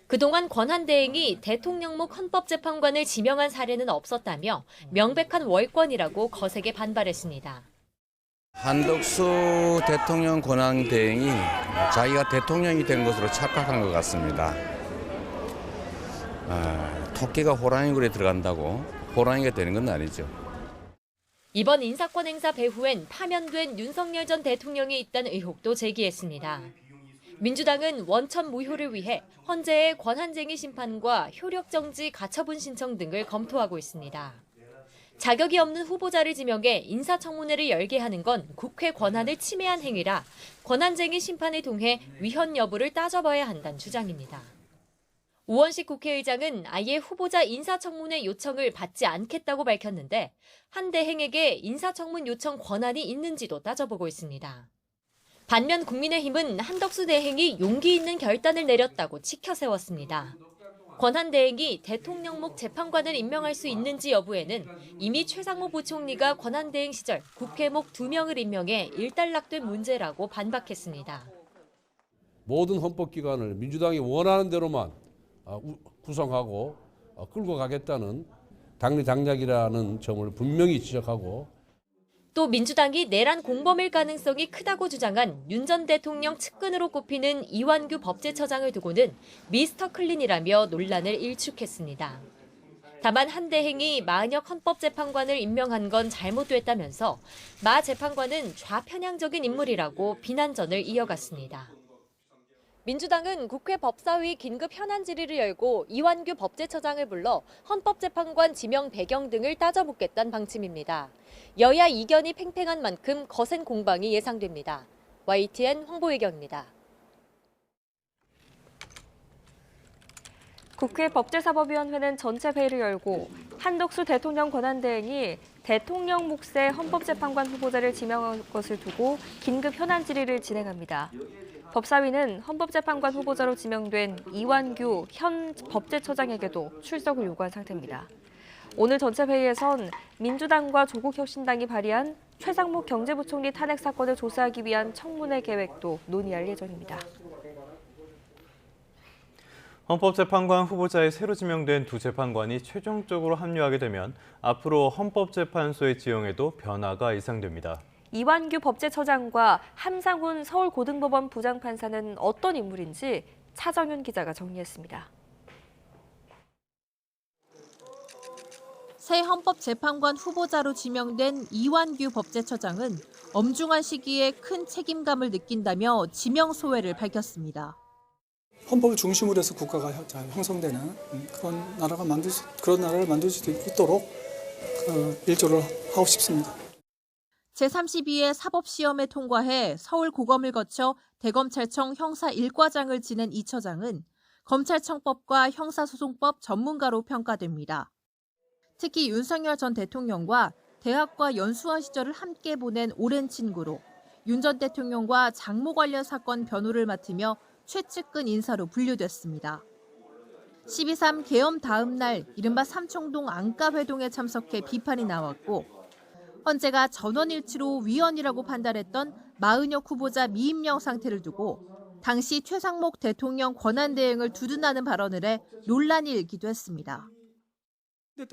그동안 권한대행이 대통령목 헌법재판관을 지명한 사례는 없었다며 명백한 월권이라고 거세게 반발했습니다. 한덕수 대통령 권한대행이 자기가 대통령이 된 것으로 착각한 것 같습니다. 토끼가 호랑이 굴에 들어간다고 호랑이가 되는 건 아니죠. 이번 인사권 행사 배후엔 파면된 윤석열 전 대통령이 있다는 의혹도 제기했습니다. 민주당은 원천 무효를 위해 헌재의 권한쟁의 심판과 효력정지 가처분 신청 등을 검토하고 있습니다. 자격이 없는 후보자를 지명해 인사청문회를 열게 하는 건 국회 권한을 침해한 행위라 권한쟁의 심판을 통해 위헌 여부를 따져봐야 한다는 주장입니다. 우원식 국회의장은 아예 후보자 인사청문회 요청을 받지 않겠다고 밝혔는데 한 대행에게 인사청문 요청 권한이 있는지도 따져보고 있습니다. 반면 국민의힘은 한덕수 대행이 용기 있는 결단을 내렸다고 치켜 세웠습니다. 권한 대행이 대통령목 재판관을 임명할 수 있는지 여부에는 이미 최상호 부총리가 권한 대행 시절 국회목 2명을 임명해 일단락된 문제라고 반박했습니다. 모든 헌법기관을 민주당이 원하는 대로만 구성하고 끌고 가겠다는 당리당략이라는 점을 분명히 지적하고 또 민주당이 내란 공범일 가능성이 크다고 주장한 윤 전 대통령 측근으로 꼽히는 이완규 법제처장을 두고는 미스터 클린이라며 논란을 일축했습니다. 다만 한 대행이 마은혁 헌법재판관을 임명한 건 잘못됐다면서 마 재판관은 좌편향적인 인물이라고 비난전을 이어갔습니다. 민주당은 국회 법사위 긴급 현안 질의를 열고 이완규 법제처장을 불러 헌법재판관 지명 배경 등을 따져보겠다는 방침입니다. 여야 이견이 팽팽한 만큼 거센 공방이 예상됩니다. YTN 황보혜경입니다. 국회 법제사법위원회는 전체 회의를 열고 한덕수 대통령 권한대행이 대통령 몫의 헌법재판관 후보자를 지명한 것을 두고 긴급 현안 질의를 진행합니다. 법사위는 헌법재판관 후보자로 지명된 이완규 현 법제처장에게도 출석을 요구한 상태입니다. 오늘 전체 회의에선 민주당과 조국혁신당이 발의한 최상목 경제부총리 탄핵 사건을 조사하기 위한 청문회 계획도 논의할 예정입니다. 헌법재판관 후보자에 새로 지명된 두 재판관이 최종적으로 합류하게 되면 앞으로 헌법재판소의 지형에도 변화가 예상됩니다. 이완규 법제처장과 함상훈 서울고등법원 부장판사는 어떤 인물인지 차정윤 기자가 정리했습니다. 새 헌법재판관 후보자로 지명된 이완규 법제처장은 엄중한 시기에 큰 책임감을 느낀다며 지명 소회를 밝혔습니다. 헌법을 중심으로 해서 국가가 잘 형성되는 그런 나라를 만들 수 있도록 일조를 하고 싶습니다. 제32회 사법시험에 통과해 서울고검을 거쳐 대검찰청 형사 1과장을 지낸 이 처장은 검찰청법과 형사소송법 전문가로 평가됩니다. 특히 윤석열 전 대통령과 대학과 연수원 시절을 함께 보낸 오랜 친구로 윤 전 대통령과 장모 관련 사건 변호를 맡으며 최측근 인사로 분류됐습니다. 12.3 계엄 다음 날 이른바 삼청동 안가회동에 참석해 비판이 나왔고 헌재가 전원일치로 위헌이라고 판단했던 마은혁 후보자 미임령 상태를 두고 당시 최상목 대통령 권한대행을 두둔하는 발언을 해 논란이 일기도 했습니다.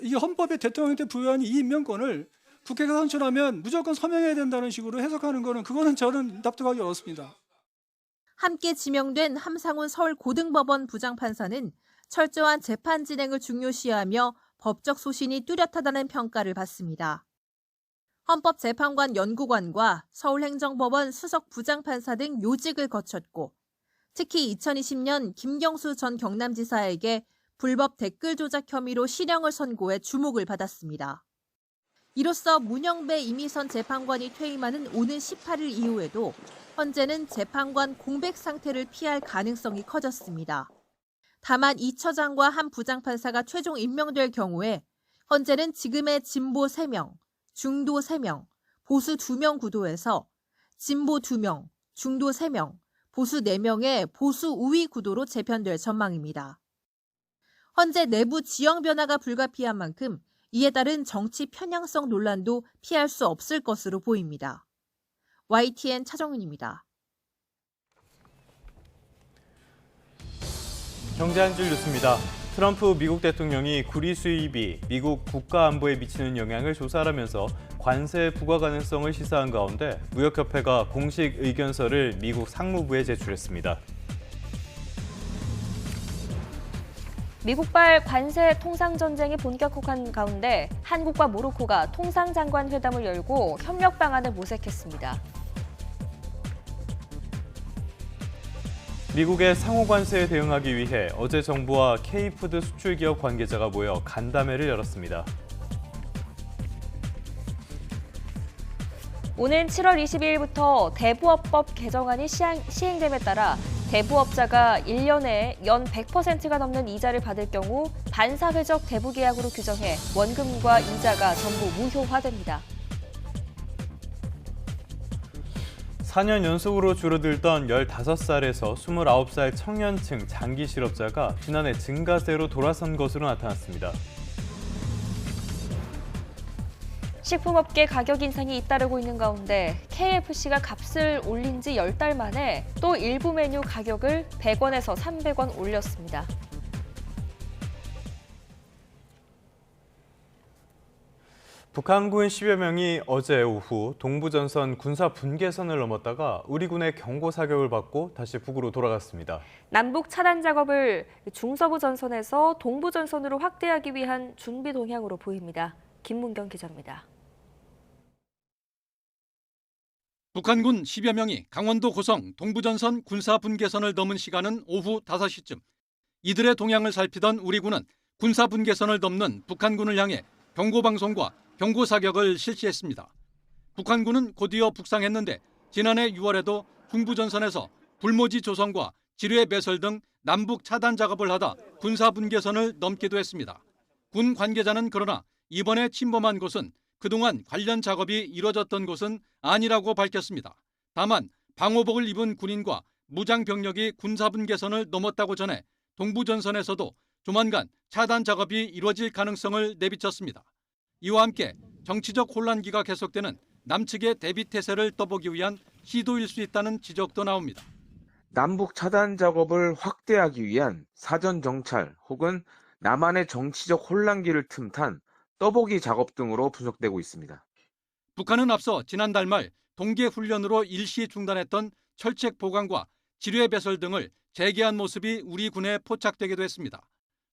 이 헌법에 대통령한테 부여한 이 임명권을 국회가 선출하면 무조건 서명해야 된다는 식으로 해석하는 그거는 저는 납득하기 어렵습니다. 함께 지명된 함상훈 서울고등법원 부장판사는 철저한 재판 진행을 중요시하며 법적 소신이 뚜렷하다는 평가를 받습니다. 헌법재판관 연구관과 서울행정법원 수석 부장판사 등 요직을 거쳤고 특히 2020년 김경수 전 경남지사에게 불법 댓글 조작 혐의로 실형을 선고해 주목을 받았습니다. 이로써 문영배 이미선 재판관이 퇴임하는 오는 18일 이후에도 헌재는 재판관 공백 상태를 피할 가능성이 커졌습니다. 다만 이 처장과 한 부장판사가 최종 임명될 경우에 헌재는 지금의 진보 3명, 중도 3명, 보수 2명 구도에서 진보 2명, 중도 3명, 보수 4명의 보수 우위 구도로 재편될 전망입니다. 헌재 내부 지형 변화가 불가피한 만큼 이에 따른 정치 편향성 논란도 피할 수 없을 것으로 보입니다. YTN 차정윤입니다. 경제 한 줄 뉴스입니다. 트럼프 미국 대통령이 구리 수입이 미국 국가 안보에 미치는 영향을 조사하면서 관세 부과 가능성을 시사한 가운데 무역협회가 공식 의견서를 미국 상무부에 제출했습니다. 미국발 관세 통상 전쟁이 본격화한 가운데 한국과 모로코가 통상장관 회담을 열고 협력 방안을 모색했습니다. 미국의 상호 관세에 대응하기 위해 어제 정부와 K푸드 수출 기업 관계자가 모여 간담회를 열었습니다. 오는 7월 22일부터 대부업법 개정안이 시행됨에 따라 대부업자가 1년에 연 100%가 넘는 이자를 받을 경우 반사회적 대부계약으로 규정해 원금과 이자가 전부 무효화됩니다. 4년 연속으로 줄어들던 15살에서 29살 청년층 장기 실업자가 지난해 증가세로 돌아선 것으로 나타났습니다. 식품업계 가격 인상이 잇따르고 있는 가운데 KFC가 값을 올린 지 10달 만에 또 일부 메뉴 가격을 100원에서 300원 올렸습니다. 북한군 10여 명이 어제 오후 동부전선 군사 분계선을 넘었다가 우리 군의 경고 사격을 받고 다시 북으로 돌아갔습니다. 남북 차단 작업을 중서부 전선에서 동부 전선으로 확대하기 위한 준비 동향으로 보입니다. 김문경 기자입니다. 북한군 10여 명이 강원도 고성 동부전선 군사 분계선을 넘은 시간은 오후 5시쯤. 이들의 동향을 살피던 우리 군은 군사 분계선을 넘는 북한군을 향해 경고방송과 경고사격을 실시했습니다. 북한군은 곧이어 북상했는데 지난해 6월에도 중부전선에서 불모지 조성과 지뢰 배설 등 남북 차단 작업을 하다 군사 분계선을 넘기도 했습니다. 군 관계자는 그러나 이번에 침범한 곳은 그동안 관련 작업이 이뤄졌던 곳은 아니라고 밝혔습니다. 다만 방호복을 입은 군인과 무장 병력이 군사 분계선을 넘었다고 전해 동부전선에서도 조만간 차단 작업이 이루어질 가능성을 내비쳤습니다. 이와 함께 정치적 혼란기가 계속되는 남측의 대비 태세를 떠보기 위한 시도일 수 있다는 지적도 나옵니다. 남북 차단 작업을 확대하기 위한 사전 정찰 혹은 남한의 정치적 혼란기를 틈탄 떠보기 작업 등으로 분석되고 있습니다. 북한은 앞서 지난달 말 동계 훈련으로 일시 중단했던 철책 보강과 지뢰 배설 등을 재개한 모습이 우리 군에 포착되기도 했습니다.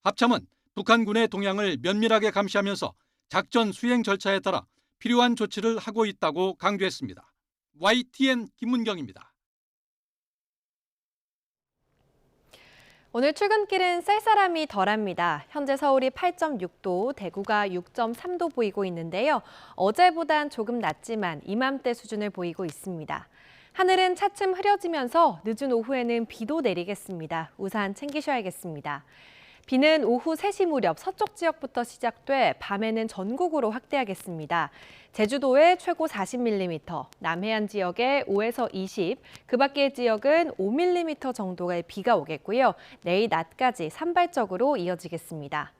합참은 북한군의 동향을 면밀하게 감시하면서 작전 수행 절차에 따라 필요한 조치를 하고 있다고 강조했습니다. YTN 김문경입니다. 오늘 출근길은 쌀쌀함이 덜합니다. 현재 서울이 8.6도, 대구가 6.3도 보이고 있는데요. 어제보단 조금 낮지만 이맘때 수준을 보이고 있습니다. 하늘은 차츰 흐려지면서 늦은 오후에는 비도 내리겠습니다. 우산 챙기셔야겠습니다. 비는 오후 3시 무렵 서쪽 지역부터 시작돼 밤에는 전국으로 확대하겠습니다. 제주도에 최고 40mm, 남해안 지역에 5에서 20, 그 밖의 지역은 5mm 정도의 비가 오겠고요. 내일 낮까지 산발적으로 이어지겠습니다.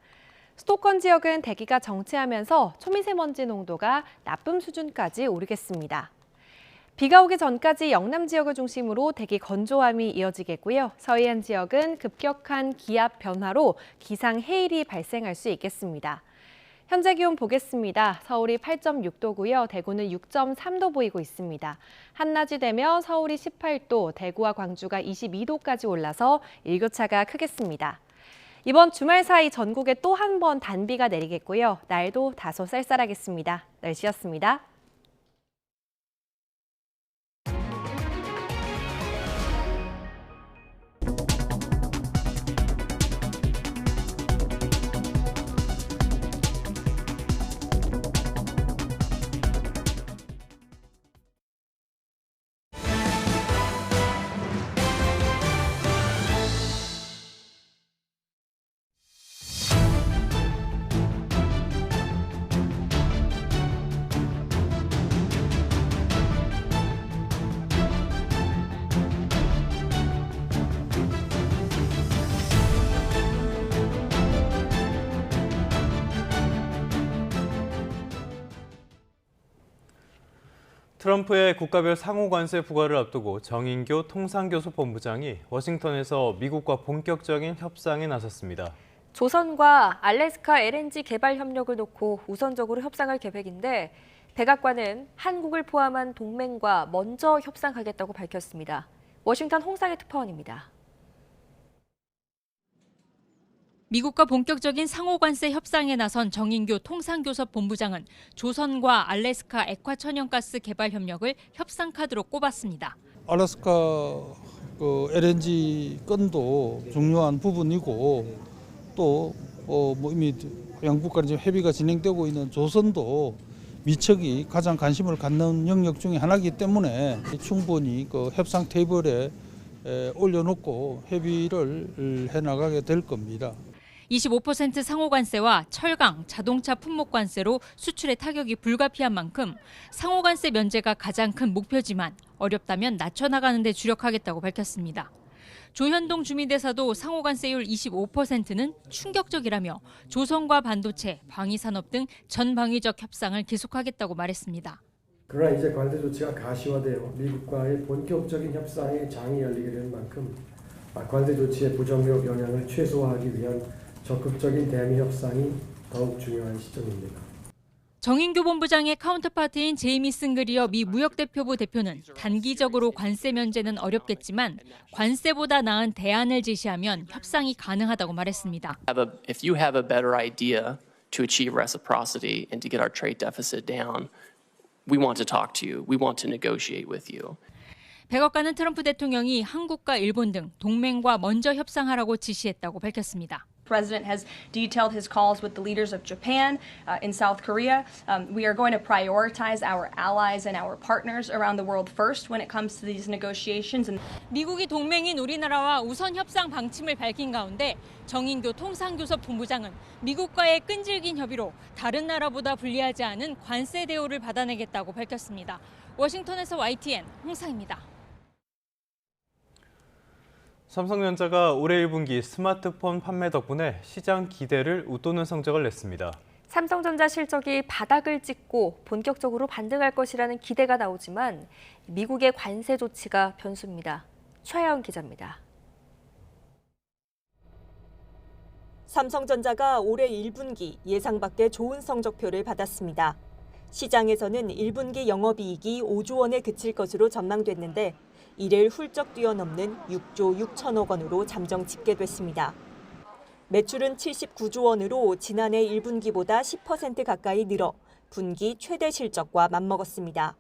수도권 지역은 대기가 정체하면서 초미세먼지 농도가 나쁨 수준까지 오르겠습니다. 비가 오기 전까지 영남 지역을 중심으로 대기 건조함이 이어지겠고요. 서해안 지역은 급격한 기압 변화로 기상해일이 발생할 수 있겠습니다. 현재 기온 보겠습니다. 서울이 8.6도고요. 대구는 6.3도 보이고 있습니다. 한낮이 되면 서울이 18도, 대구와 광주가 22도까지 올라서 일교차가 크겠습니다. 이번 주말 사이 전국에 또 한 번 단비가 내리겠고요. 날도 다소 쌀쌀하겠습니다. 날씨였습니다. 트럼프의 국가별 상호 관세 부과를 앞두고 정인교 통상교섭본부장이 워싱턴에서 미국과 본격적인 협상에 나섰습니다. 조선과 알래스카 LNG 개발 협력을 놓고 우선적으로 협상할 계획인데 백악관은 한국을 포함한 동맹과 먼저 협상하겠다고 밝혔습니다. 워싱턴 홍상의 특파원입니다. 미국과 본격적인 상호관세 협상에 나선 정인교 통상교섭본부장은 조선과 알래스카 액화 천연가스 개발 협력을 협상 카드로 꼽았습니다. 알래스카 LNG 건도 중요한 부분이고 또 이미 양국 간 협의가 진행되고 있는 조선도 미척이 가장 관심을 갖는 영역 중에 하나이기 때문에 충분히 협상 테이블에 올려놓고 협의를 해나가게 될 겁니다. 25% 상호관세와 철강, 자동차 품목관세로 수출에 타격이 불가피한 만큼 상호관세 면제가 가장 큰 목표지만 어렵다면 낮춰나가는 데 주력하겠다고 밝혔습니다. 조현동 주미대사도 상호관세율 25%는 충격적이라며 조선과 반도체, 방위산업 등 전방위적 협상을 계속하겠다고 말했습니다. 그러나 이제 관세 조치가 가시화되어 미국과의 본격적인 협상의 장이 열리게 된 만큼 관세 조치의 부정적 영향을 최소화하기 위한 적극적인 대미 협상이 더욱 중요한 시점입니다. 정인교 본부장의 카운터파트인 제이미슨 그리어 미 무역대표부 대표는 단기적으로 관세 면제는 어렵겠지만 관세보다 나은 대안을 제시하면 협상이 가능하다고 말했습니다. If you have a better idea to achieve reciprocity and to get our trade deficit down, we want to talk to you. We want to negotiate with you. 백악관은 트럼프 대통령이 한국과 일본 등 동맹과 먼저 협상하라고 지시했다고 밝혔습니다. President has detailed his calls with the leaders of Japan in South Korea. We are going to prioritize our allies and our partners around the world first when it comes to these negotiations. 미국이 동맹인 우리나라와 우선 협상 방침을 밝힌 가운데 정인교 통상교섭 본부장은 미국과의 끈질긴 협의로 다른 나라보다 불리하지 않은 관세 대우를 받아내겠다고 밝혔습니다. 워싱턴에서 YTN 홍상입니다. 삼성전자가 올해 1분기 스마트폰 판매 덕분에 시장 기대를 웃도는 성적을 냈습니다. 삼성전자 실적이 바닥을 찍고 본격적으로 반등할 것이라는 기대가 나오지만 미국의 관세 조치가 변수입니다. 최하영 기자입니다. 삼성전자가 올해 1분기 예상 밖의 좋은 성적표를 받았습니다. 시장에서는 1분기 영업이익이 5조 원에 그칠 것으로 전망됐는데 이를 훌쩍 뛰어넘는 6조 6천억 원으로 잠정 집계됐습니다. 매출은 79조 원으로 지난해 1분기보다 10% 가까이 늘어 분기 최대 실적과 맞먹었습니다.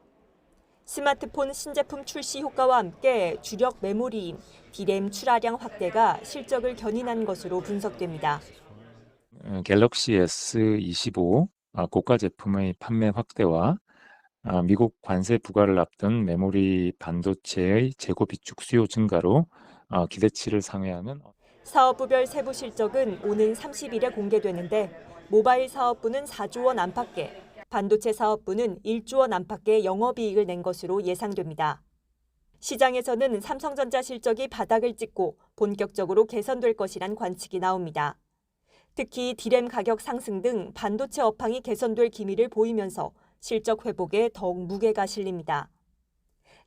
스마트폰 신제품 출시 효과와 함께 주력 메모리인 D램 출하량 확대가 실적을 견인한 것으로 분석됩니다. 갤럭시 S25 고가 제품의 판매 확대와 미국 관세 부과를 앞둔 메모리 반도체의 재고 비축 수요 증가로 기대치를 상회하는 사업부별 세부 실적은 오는 30일에 공개되는데 모바일 사업부는 4조 원 안팎의, 반도체 사업부는 1조 원 안팎의 영업이익을 낸 것으로 예상됩니다. 시장에서는 삼성전자 실적이 바닥을 찍고 본격적으로 개선될 것이란 관측이 나옵니다. 특히 D램 가격 상승 등 반도체 업황이 개선될 기미를 보이면서 실적 회복에 더욱 무게가 실립니다.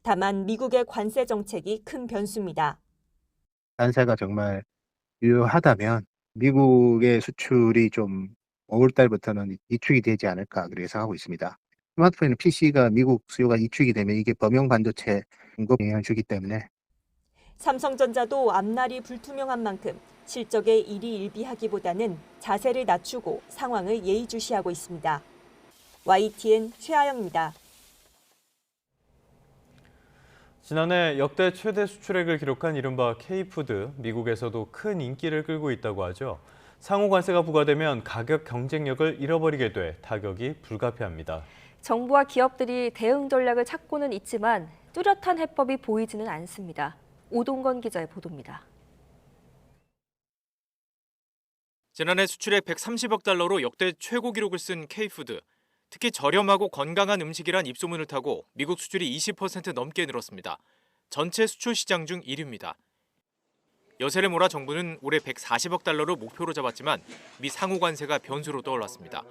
다만 미국의 관세 정책이 큰 변수입니다. 관세가 정말 유효하다면 미국의 수출이 좀 5월 달부터는 이축이 되지 않을까 그렇게 예상하고 있습니다. 스마트폰이나 PC가 미국 수요가 이축이 되면 이게 범용 반도체 공급 영향을 주기 때문에 삼성전자도 앞날이 불투명한 만큼 실적에 일희일비하기보다는 자세를 낮추고 상황을 예의주시하고 있습니다. YTN 최하영입니다. 지난해 역대 최대 수출액을 기록한 이른바 K푸드, 미국에서도 큰 인기를 끌고 있다고 하죠. 상호 관세가 부과되면 가격 경쟁력을 잃어버리게 돼 타격이 불가피합니다. 정부와 기업들이 대응 전략을 찾고는 있지만 뚜렷한 해법이 보이지는 않습니다. 오동건 기자의 보도입니다. 지난해 수출액 130억 달러로 역대 최고 기록을 쓴 K푸드. 특히 저렴하고 건강한 음식이란 입소문을 타고 미국 수출이 20% 넘게 늘었습니다. 전체 수출 시장 중 1위입니다. 여세를 몰아 정부는 올해 140억 달러로 목표로 잡았지만 미 상호 관세가 변수로 떠올랐습니다.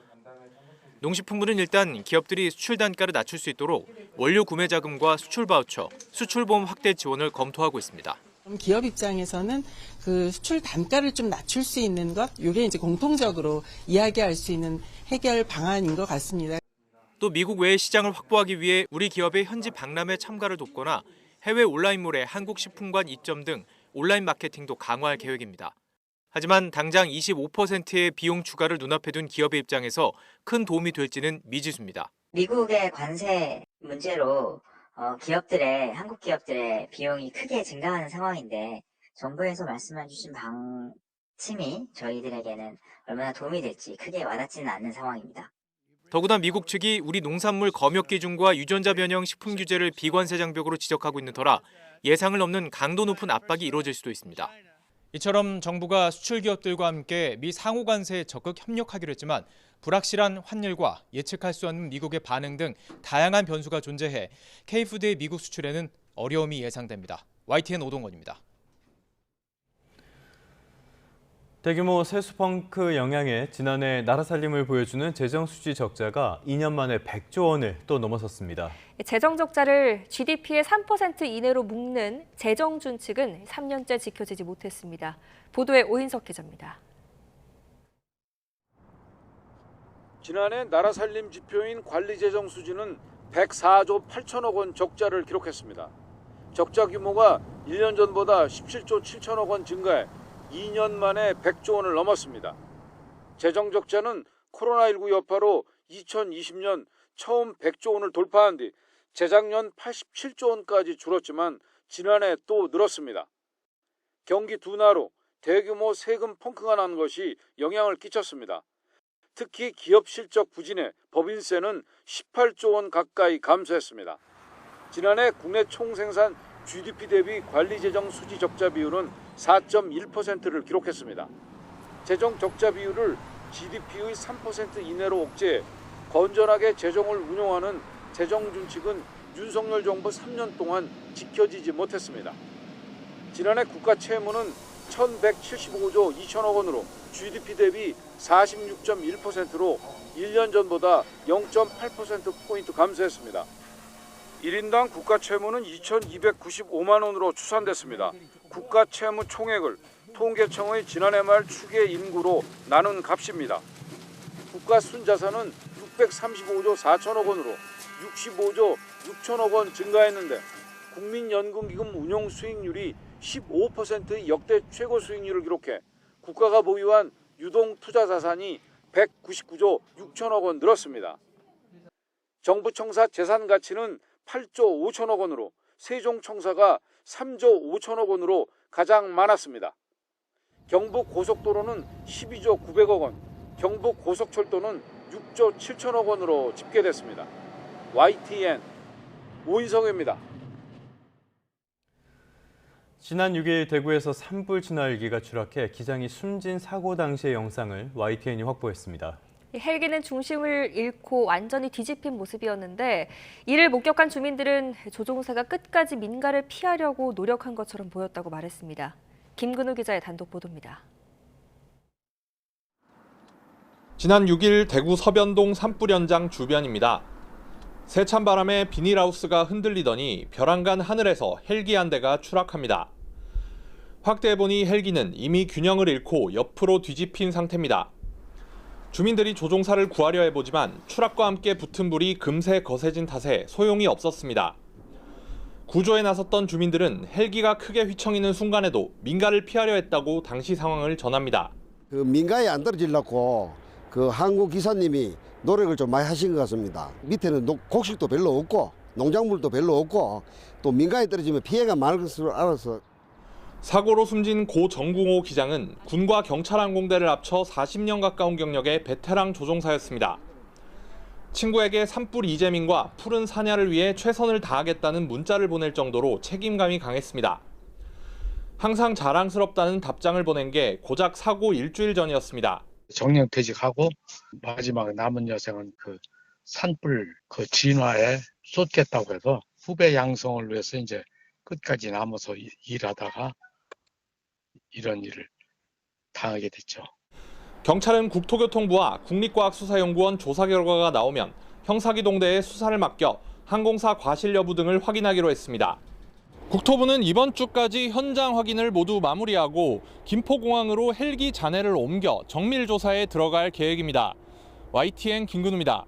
농식품부는 일단 기업들이 수출 단가를 낮출 수 있도록 원료 구매 자금과 수출 바우처, 수출보험 확대 지원을 검토하고 있습니다. 기업 입장에서는 그 수출 단가를 좀 낮출 수 있는 것, 이게 이제 공통적으로 이야기할 수 있는 해결 방안인 것 같습니다. 또 미국 외의 시장을 확보하기 위해 우리 기업의 현지 박람회 참가를 돕거나 해외 온라인몰에 한국 식품관 입점 등 온라인 마케팅도 강화할 계획입니다. 하지만 당장 25%의 비용 추가를 눈앞에 둔 기업의 입장에서 큰 도움이 될지는 미지수입니다. 미국의 관세 문제로 한국 기업들의 비용이 크게 증가하는 상황인데 정부에서 말씀해 주신 방침이 저희들에게는 얼마나 도움이 될지 크게 와닿지는 않는 상황입니다. 더구나 미국 측이 우리 농산물 검역 기준과 유전자 변형 식품 규제를 비관세 장벽으로 지적하고 있는 터라 예상을 넘는 강도 높은 압박이 이루어질 수도 있습니다. 이처럼 정부가 수출 기업들과 함께 미 상호 관세에 적극 협력하기로 했지만 불확실한 환율과 예측할 수 없는 미국의 반응 등 다양한 변수가 존재해 K푸드의 미국 수출에는 어려움이 예상됩니다. YTN 오동건입니다. 대규모 세수펑크 영향에 지난해 나라 살림을 보여주는 재정 수지 적자가 2년 만에 100조 원을 또 넘어섰습니다. 재정 적자를 GDP의 3% 이내로 묶는 재정 준칙은 3년째 지켜지지 못했습니다. 보도에 오인석 기자입니다. 지난해 나라 살림 지표인 관리재정 수지는 104조 8천억 원 적자를 기록했습니다. 적자 규모가 1년 전보다 17조 7천억 원 증가해 2년 만에 100조 원을 넘었습니다. 재정 적자는 코로나19 여파로 2020년 처음 100조 원을 돌파한 뒤 재작년 87조 원까지 줄었지만 지난해 또 늘었습니다. 경기 둔화로 대규모 세금 펑크가 난 것이 영향을 끼쳤습니다. 특히 기업 실적 부진에 법인세는 18조 원 가까이 감소했습니다. 지난해 국내 총생산 GDP 대비 관리재정 수지 적자 비율은 4.1%를 기록했습니다. 재정 적자 비율을 GDP의 3% 이내로 억제해 건전하게 재정을 운용하는 재정준칙은 윤석열 정부 3년 동안 지켜지지 못했습니다. 지난해 국가 채무는 1,175조 2천억 원으로 GDP 대비 46.1%로 1년 전보다 0.8%포인트 감소했습니다. 1인당 국가 채무는 2,295만 원으로 추산됐습니다. 국가 채무 총액을 통계청의 지난해 말 추계 인구로 나눈 값입니다. 국가 순자산은 635조 4천억 원으로 65조 6천억 원 증가했는데 국민연금기금 운용 수익률이 15%의 역대 최고 수익률을 기록해 국가가 보유한 유동 투자 자산이 199조 6천억 원 늘었습니다. 정부 청사 재산 가치는 8조 5천억 원으로 세종청사가 3조 5천억 원으로 가장 많았습니다. 경북 고속도로는 12조 900억 원, 경북 고속철도는 6조 7천억 원으로 집계됐습니다. YTN 오인성입니다. 지난 6일 대구에서 산불 진화 헬기가 추락해 기장이 숨진 사고 당시의 영상을 YTN이 확보했습니다. 헬기는 중심을 잃고 완전히 뒤집힌 모습이었는데 이를 목격한 주민들은 조종사가 끝까지 민가를 피하려고 노력한 것처럼 보였다고 말했습니다. 김근우 기자의 단독 보도입니다. 지난 6일 대구 서변동 산불 현장 주변입니다. 세찬 바람에 비닐하우스가 흔들리더니 벼랑간 하늘에서 헬기 한 대가 추락합니다. 확대해보니 헬기는 이미 균형을 잃고 옆으로 뒤집힌 상태입니다. 주민들이 조종사를 구하려 해보지만 추락과 함께 붙은 불이 금세 거세진 탓에 소용이 없었습니다. 구조에 나섰던 주민들은 헬기가 크게 휘청이는 순간에도 민가를 피하려 했다고 당시 상황을 전합니다. 그 민가에 안 떨어지려고 그 항구 기사님이 노력을 좀 많이 하신 것 같습니다. 밑에는 곡식도 별로 없고 농작물도 별로 없고 또 민가에 떨어지면 피해가 많을 것으로 알아서. 사고로 숨진 고 정궁호 기장은 군과 경찰항공대를 합쳐 40년 가까운 경력의 베테랑 조종사였습니다. 친구에게 산불 이재민과 푸른 사냐를 위해 최선을 다하겠다는 문자를 보낼 정도로 책임감이 강했습니다. 항상 자랑스럽다는 답장을 보낸 게 고작 사고 일주일 전이었습니다. 정년퇴직하고 마지막 남은 여생은 그 산불 그 진화에 쏟겠다고 해서 후배 양성을 위해서 이제 끝까지 남아서 일하다가 이런 일을 당하게 됐죠. 경찰은 국토교통부와 국립과학수사연구원 조사 결과가 나오면 형사기동대에 수사를 맡겨 항공사 과실 여부 등을 확인하기로 했습니다. 국토부는 이번 주까지 현장 확인을 모두 마무리하고 김포공항으로 헬기 잔해를 옮겨 정밀 조사에 들어갈 계획입니다. YTN 김근우입니다.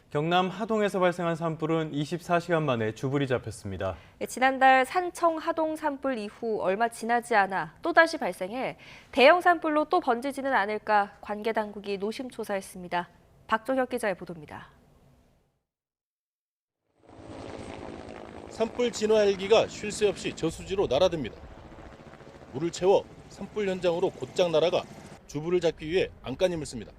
경남 하동에서 발생한 산불은 24시간 만에 주불이 잡혔습니다. 지난달 산청 하동 산불 이후 얼마 지나지 않아 또다시 발생해 대형 산불로 또 번지지는 않을까 관계 당국이 노심초사했습니다. 박종혁 기자의 보도입니다. 산불 진화 헬기가 쉴 새 없이 저수지로 날아듭니다. 물을 채워 산불 현장으로 곧장 날아가 주불을 잡기 위해 안간힘을 씁니다.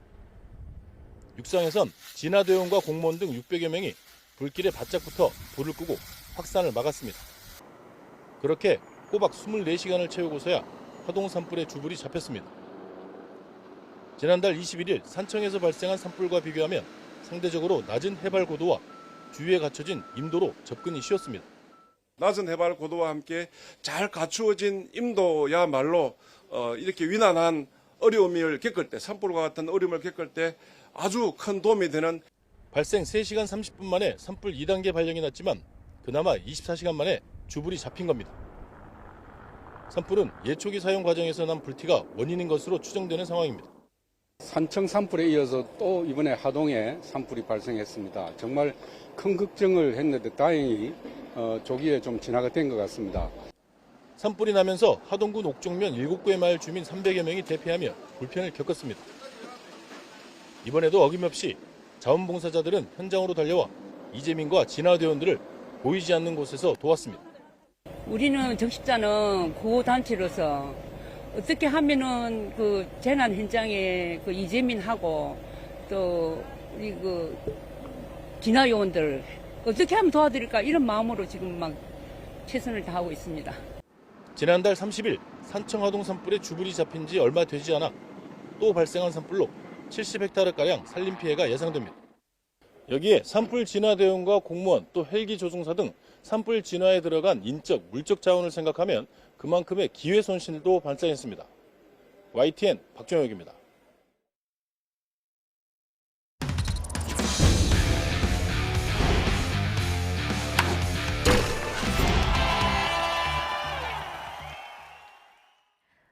육상에선 진화대원과 공무원 등 600여 명이 불길에 바짝 붙어 불을 끄고 확산을 막았습니다. 그렇게 꼬박 24시간을 채우고서야 하동 산불의 주불이 잡혔습니다. 지난달 21일 산청에서 발생한 산불과 비교하면 상대적으로 낮은 해발 고도와 주위에 갖춰진 임도로 접근이 쉬웠습니다. 낮은 해발 고도와 함께 잘 갖추어진 임도야말로 이렇게 위난한 어려움을 겪을 때, 산불과 같은 어려움을 겪을 때 아주 큰 도움이 되는. 발생 3시간 30분 만에 산불 2단계 발령이 났지만 그나마 24시간 만에 주불이 잡힌 겁니다. 산불은 예초기 사용 과정에서 난 불티가 원인인 것으로 추정되는 상황입니다. 산청 산불에 이어서 또 이번에 하동에 산불이 발생했습니다. 정말 큰 걱정을 했는데 다행히 조기에 좀 진화가 된 것 같습니다. 산불이 나면서 하동군 옥종면 7구의 마을 주민 300여 명이 대피하며 불편을 겪었습니다. 이번에도 어김없이 자원봉사자들은 현장으로 달려와 이재민과 진화대원들을 보이지 않는 곳에서 도왔습니다. 우리는 적십자는 구호단체로서 어떻게 하면은 그 재난 현장에 그 이재민하고 또 우리 그 진화 요원들 어떻게 하면 도와드릴까 이런 마음으로 지금 막 최선을 다하고 있습니다. 지난달 30일 산청하동 산불에 주불이 잡힌 지 얼마 되지 않아 또 발생한 산불로 70헥타르가량 산림 피해가 예상됩니다. 여기에 산불 진화 대응과 공무원 또 헬기 조종사 등 산불 진화에 들어간 인적, 물적 자원을 생각하면 그만큼의 기회 손실도 발생했습니다. YTN 박정혁입니다.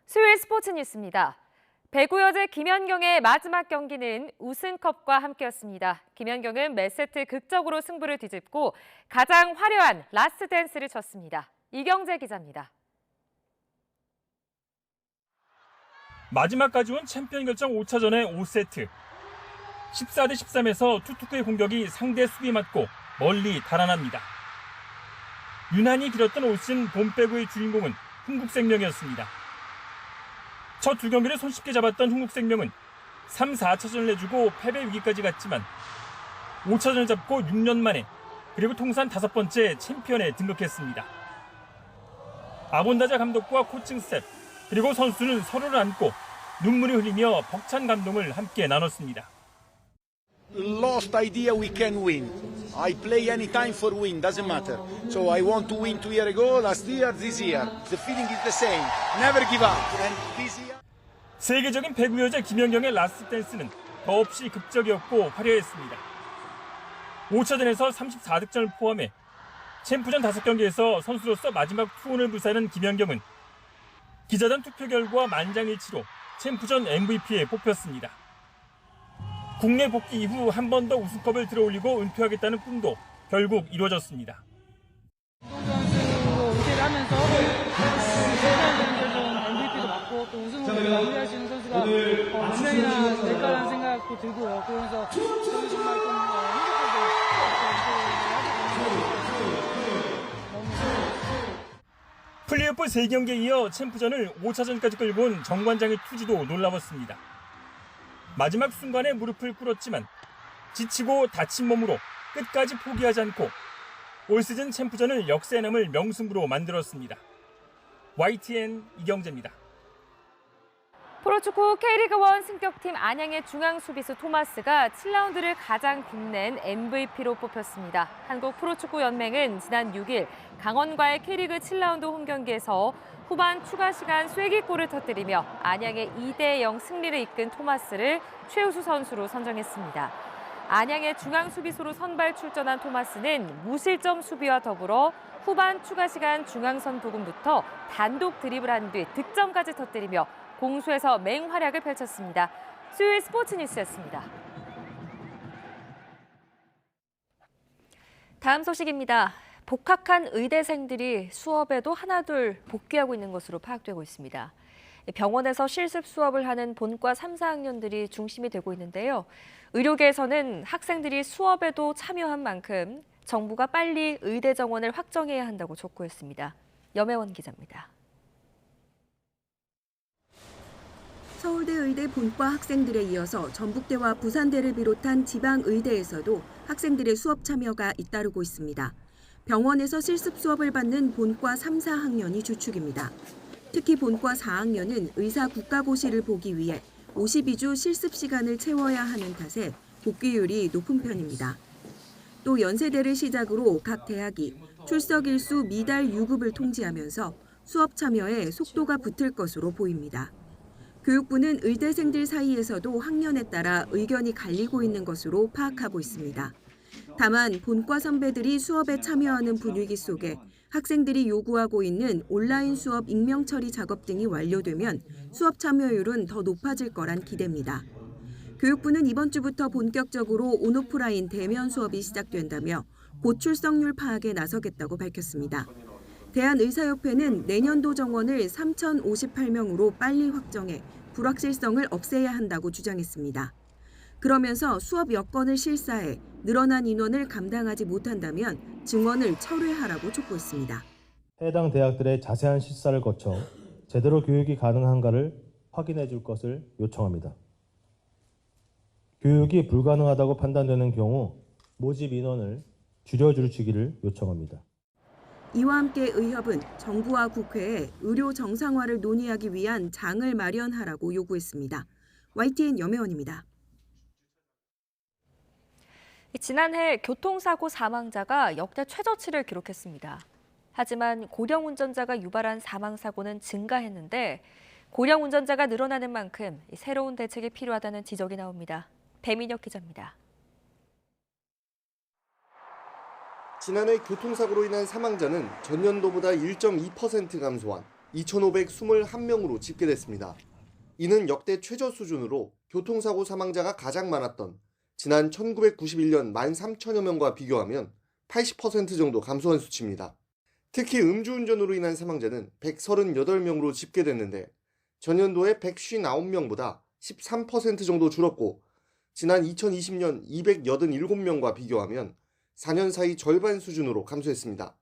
수요일 스포츠 뉴스입니다. 배구 여제 김연경의 마지막 경기는 우승컵과 함께였습니다. 김연경은 매 세트 극적으로 승부를 뒤집고 가장 화려한 라스트 댄스를 쳤습니다. 이경재 기자입니다. 마지막까지 온 챔피언 결정 5차전의 5세트. 14대 13에서 투투크의 공격이 상대 수비 맞고 멀리 달아납니다. 유난히 길었던 올 시즌 봄 배구의 주인공은 흥국생명이었습니다. 첫 두 경기를 손쉽게 잡았던 흥국생명은 3, 4차전을 내주고 패배 위기까지 갔지만 5차전을 잡고 6년 만에 그리고 통산 5번째 챔피언에 등극했습니다. 아본다자 감독과 코칭 스텝 그리고 선수는 서로를 안고 눈물이 흘리며 벅찬 감동을 함께 나눴습니다. Lost idea we can win. I play anytime for win, doesn't matter. So I want to win 2 years ago, last year, this year. The feeling is the same. Never give up. And this year... 세계적인 배구 여자 김연경의 라스트 댄스는 더없이 극적이었고 화려했습니다. 5차전에서 34득점을 포함해 챔프전 5경기에서 선수로서 마지막 투혼을 불사는 김연경은 기자단 투표 결과 만장일치로 챔프전 MVP에 뽑혔습니다. 국내 복귀 이후 한 번 더 우승컵을 들어올리고 은퇴하겠다는 꿈도 결국 이루어졌습니다. 은퇴를 하면서 MVP도 맡고 또 우승으로 마무리할 수 있는 선수가 몇 명이나 될까라는 생각도 들고요. 그러면서 저는 정말 좀 플레이오프 3경기에 이어 챔프전을 5차전까지 끌고 온 정관장의 투지도 놀라웠습니다. 마지막 순간에 무릎을 꿇었지만 지치고 다친 몸으로 끝까지 포기하지 않고 올 시즌 챔프전을 역사에 남을 명승부로 만들었습니다. YTN 이경재입니다. 프로축구 K리그1 승격팀 안양의 중앙 수비수 토마스가 7라운드를 가장 빛낸 MVP로 뽑혔습니다. 한국 프로축구 연맹은 지난 6일 강원과의 K리그 7라운드 홈경기에서 후반 추가 시간 쐐기골을 터뜨리며 안양의 2대0 승리를 이끈 토마스를 최우수 선수로 선정했습니다. 안양의 중앙 수비수로 선발 출전한 토마스는 무실점 수비와 더불어 후반 추가 시간 중앙선 부근부터 단독 드리블한 뒤 득점까지 터뜨리며 공수에서 맹활약을 펼쳤습니다. 수요일 스포츠 뉴스였습니다. 다음 소식입니다. 복학한 의대생들이 수업에도 하나둘 복귀하고 있는 것으로 파악되고 있습니다. 병원에서 실습 수업을 하는 본과 3, 4학년들이 중심이 되고 있는데요. 의료계에서는 학생들이 수업에도 참여한 만큼 정부가 빨리 의대 정원을 확정해야 한다고 촉구했습니다. 염혜원 기자입니다. 서울대 의대 본과 학생들에 이어서 전북대와 부산대를 비롯한 지방 의대에서도 학생들의 수업 참여가 잇따르고 있습니다. 병원에서 실습 수업을 받는 본과 3, 4학년이 주축입니다. 특히 본과 4학년은 의사 국가고시를 보기 위해 52주 실습 시간을 채워야 하는 탓에 복귀율이 높은 편입니다. 또 연세대를 시작으로 각 대학이 출석 일수 미달 유급을 통지하면서 수업 참여에 속도가 붙을 것으로 보입니다. 교육부는 의대생들 사이에서도 학년에 따라 의견이 갈리고 있는 것으로 파악하고 있습니다. 다만 본과 선배들이 수업에 참여하는 분위기 속에 학생들이 요구하고 있는 온라인 수업 익명 처리 작업 등이 완료되면 수업 참여율은 더 높아질 거란 기대입니다. 교육부는 이번 주부터 본격적으로 온오프라인 대면 수업이 시작된다며 고출석률 파악에 나서겠다고 밝혔습니다. 대한의사협회는 내년도 정원을 3,058명으로 빨리 확정해 불확실성을 없애야 한다고 주장했습니다. 그러면서 수업 여건을 실사해 늘어난 인원을 감당하지 못한다면 증원을 철회하라고 촉구했습니다. 해당 대학들의 자세한 실사를 거쳐 제대로 교육이 가능한가를 확인해 줄 것을 요청합니다. 교육이 불가능하다고 판단되는 경우 모집 인원을 줄여주시기를 요청합니다. 이와 함께 의협은 정부와 국회에 의료 정상화를 논의하기 위한 장을 마련하라고 요구했습니다. YTN 염혜원입니다. 지난해 교통사고 사망자가 역대 최저치를 기록했습니다. 하지만 고령 운전자가 유발한 사망사고는 증가했는데 고령 운전자가 늘어나는 만큼 새로운 대책이 필요하다는 지적이 나옵니다. 배민혁 기자입니다. 지난해 교통사고로 인한 사망자는 전년도보다 1.2% 감소한 2,521명으로 집계됐습니다. 이는 역대 최저 수준으로 교통사고 사망자가 가장 많았던 지난 1991년 13,000여 명과 비교하면 80% 정도 감소한 수치입니다. 특히 음주운전으로 인한 사망자는 138명으로 집계됐는데 전년도에 159명보다 13% 정도 줄었고 지난 2020년 287명과 비교하면 4년 사이 절반 수준으로 감소했습니다.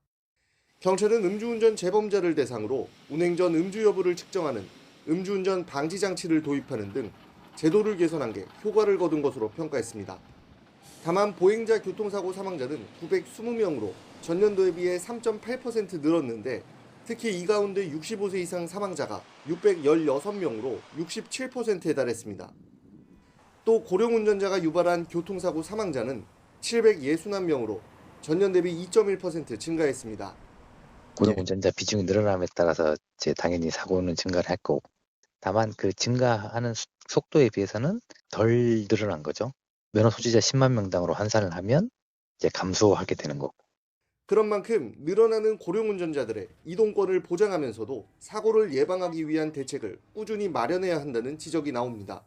경찰은 음주운전 재범자를 대상으로 운행 전 음주 여부를 측정하는 음주운전 방지 장치를 도입하는 등 제도를 개선한 게 효과를 거둔 것으로 평가했습니다. 다만 보행자 교통사고 사망자는 920명으로 전년도에 비해 3.8% 늘었는데 특히 이 가운데 65세 이상 사망자가 616명으로 67%에 달했습니다. 또 고령 운전자가 유발한 교통사고 사망자는 761명으로 전년 대비 2.1% 증가했습니다. 고령 운전자 비중이 늘어남에 따라서 당연히 사고는 증가를 했고 다만 그 증가하는 속도에 비해서는 덜 늘어난 거죠. 면허 소지자 10만 명당으로 환산을 하면 이제 감소하게 되는 거고. 그런 만큼 늘어나는 고령 운전자들의 이동권을 보장하면서도 사고를 예방하기 위한 대책을 꾸준히 마련해야 한다는 지적이 나옵니다.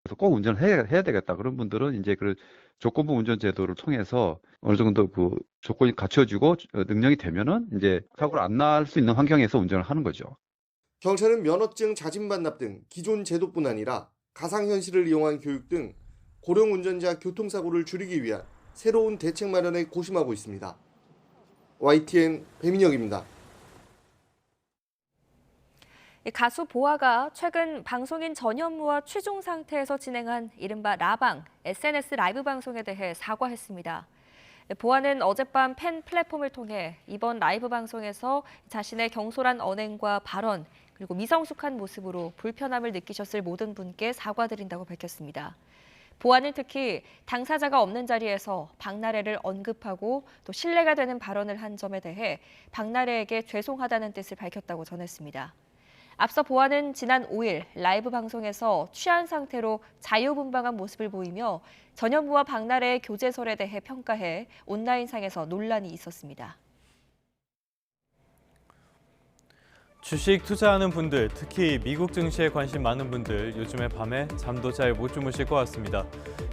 그래서 꼭 운전을 해야 되겠다. 그런 분들은 이제 그 조건부 운전 제도를 통해서 어느 정도 그 조건이 갖춰지고 능력이 되면은 이제 사고를 안 날 수 있는 환경에서 운전을 하는 거죠. 경찰은 면허증 자진 반납 등 기존 제도뿐 아니라 가상현실을 이용한 교육 등 고령 운전자 교통사고를 줄이기 위한 새로운 대책 마련에 고심하고 있습니다. YTN 배민혁입니다. 가수 보아가 최근 방송인 전현무와 취중 상태에서 진행한 이른바 라방, SNS 라이브 방송에 대해 사과했습니다. 보아는 어젯밤 팬 플랫폼을 통해 이번 라이브 방송에서 자신의 경솔한 언행과 발언, 그리고 미성숙한 모습으로 불편함을 느끼셨을 모든 분께 사과드린다고 밝혔습니다. 보아는 특히 당사자가 없는 자리에서 박나래를 언급하고 또 신뢰가 되는 발언을 한 점에 대해 박나래에게 죄송하다는 뜻을 밝혔다고 전했습니다. 앞서 보아는 지난 5일 라이브 방송에서 취한 상태로 자유분방한 모습을 보이며 전현무와 박나래의 교제설에 대해 평가해 온라인상에서 논란이 있었습니다. 주식 투자하는 분들, 특히 미국 증시에 관심 많은 분들 요즘에 밤에 잠도 잘 못 주무실 것 같습니다.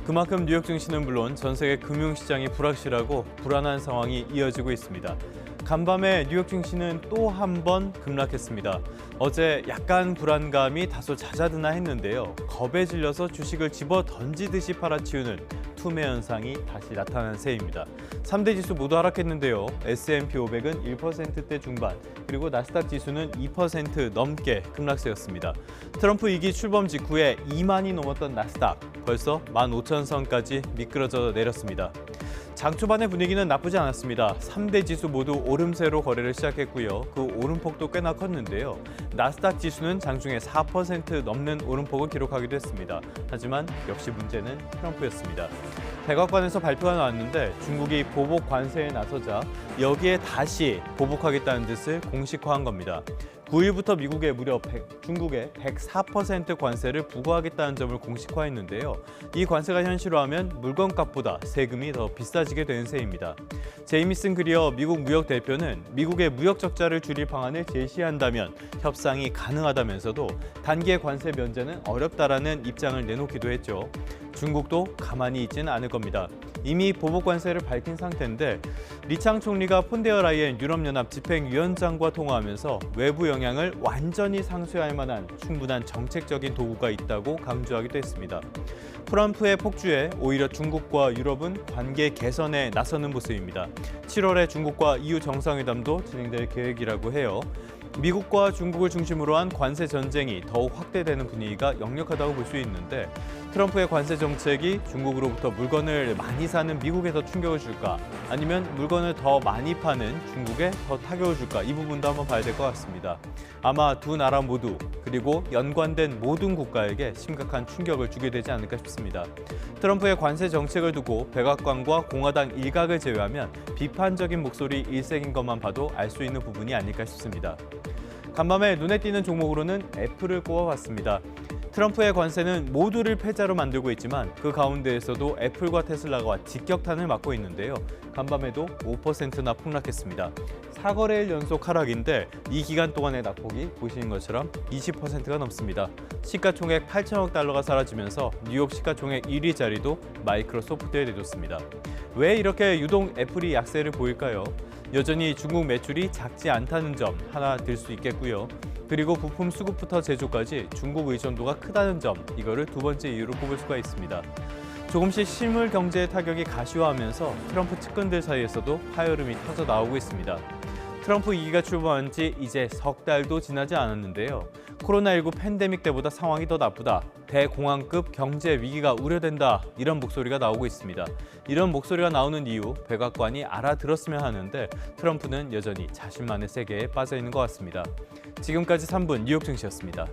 그만큼 뉴욕 증시는 물론 전 세계 금융시장이 불확실하고 불안한 상황이 이어지고 있습니다. 간밤에 뉴욕 증시는 또 한 번 급락했습니다. 어제 약간 불안감이 다소 잦아드나 했는데요. 겁에 질려서 주식을 집어 던지듯이 팔아치우는 투매 현상이 다시 나타난 셈입니다. 3대 지수 모두 하락했는데요. S&P 500은 1%대 중반, 그리고 나스닥 지수는 2% 넘게 급락세였습니다. 트럼프 2기 출범 직후에 2만이 넘었던 나스닥, 벌써 15,000선까지 미끄러져 내렸습니다. 장 초반의 분위기는 나쁘지 않았습니다. 3대 지수 모두 오름세로 거래를 시작했고요. 그 오름폭도 꽤나 컸는데요. 나스닥 지수는 장중에 4% 넘는 오름폭을 기록하기도 했습니다. 하지만 역시 문제는 트럼프였습니다. 백악관에서 발표가 나왔는데 중국이 보복 관세에 나서자 여기에 다시 보복하겠다는 뜻을 공식화한 겁니다. 9일부터 미국에 무려 중국에 104% 관세를 부과하겠다는 점을 공식화했는데요. 이 관세가 현실화하면 물건값보다 세금이 더 비싸지게 되는 셈입니다. 제이미슨 그리어 미국 무역 대표는 미국의 무역 적자를 줄일 방안을 제시한다면 협상이 가능하다면서도 단기의 관세 면제는 어렵다라는 입장을 내놓기도 했죠. 중국도 가만히 있지는 않을 겁니다. 이미 보복 관세를 밝힌 상태인데 리창 총리가 폰데어 라이엔 유럽연합 집행위원장과 통화하면서 외부 영향을 완전히 상쇄할 만한 충분한 정책적인 도구가 있다고 강조하기도 했습니다. 트럼프의 폭주에 오히려 중국과 유럽은 관계 개선에 나서는 모습입니다. 7월에 중국과 EU 정상회담도 진행될 계획이라고 해요. 미국과 중국을 중심으로 한 관세 전쟁이 더욱 확대되는 분위기가 역력하다고 볼 수 있는데 트럼프의 관세 정책이 중국으로부터 물건을 많이 사는 미국에 더 충격을 줄까 아니면 물건을 더 많이 파는 중국에 더 타격을 줄까 이 부분도 한번 봐야 될 것 같습니다. 아마 두 나라 모두 그리고 연관된 모든 국가에게 심각한 충격을 주게 되지 않을까 싶습니다. 트럼프의 관세 정책을 두고 백악관과 공화당 일각을 제외하면 비판적인 목소리 일색인 것만 봐도 알 수 있는 부분이 아닐까 싶습니다. 간밤에 눈에 띄는 종목으로는 애플을 꼽아봤습니다. 트럼프의 관세는 모두를 패자로 만들고 있지만 그 가운데에서도 애플과 테슬라가 직격탄을 맞고 있는데요. 간밤에도 5%나 폭락했습니다. 4거래일 연속 하락인데 이 기간 동안의 낙폭이 보시는 것처럼 20%가 넘습니다. 시가총액 8천억 달러가 사라지면서 뉴욕 시가총액 1위 자리도 마이크로소프트에 내줬습니다. 왜 이렇게 유독 애플이 약세를 보일까요? 여전히 중국 매출이 작지 않다는 점 하나 들 수 있겠고요. 그리고 부품 수급부터 제조까지 중국 의존도가 크다는 점, 이거를 두 번째 이유로 꼽을 수가 있습니다. 조금씩 실물 경제의 타격이 가시화하면서 트럼프 측근들 사이에서도 파열음이 터져 나오고 있습니다. 트럼프 2기가 출범한 지 이제 석 달도 지나지 않았는데요. 코로나19 팬데믹 때보다 상황이 더 나쁘다. 대공황급 경제 위기가 우려된다. 이런 목소리가 나오고 있습니다. 이런 목소리가 나오는 이유, 백악관이 알아들었으면 하는데 트럼프는 여전히 자신만의 세계에 빠져 있는 것 같습니다. 지금까지 3분 뉴욕 증시였습니다.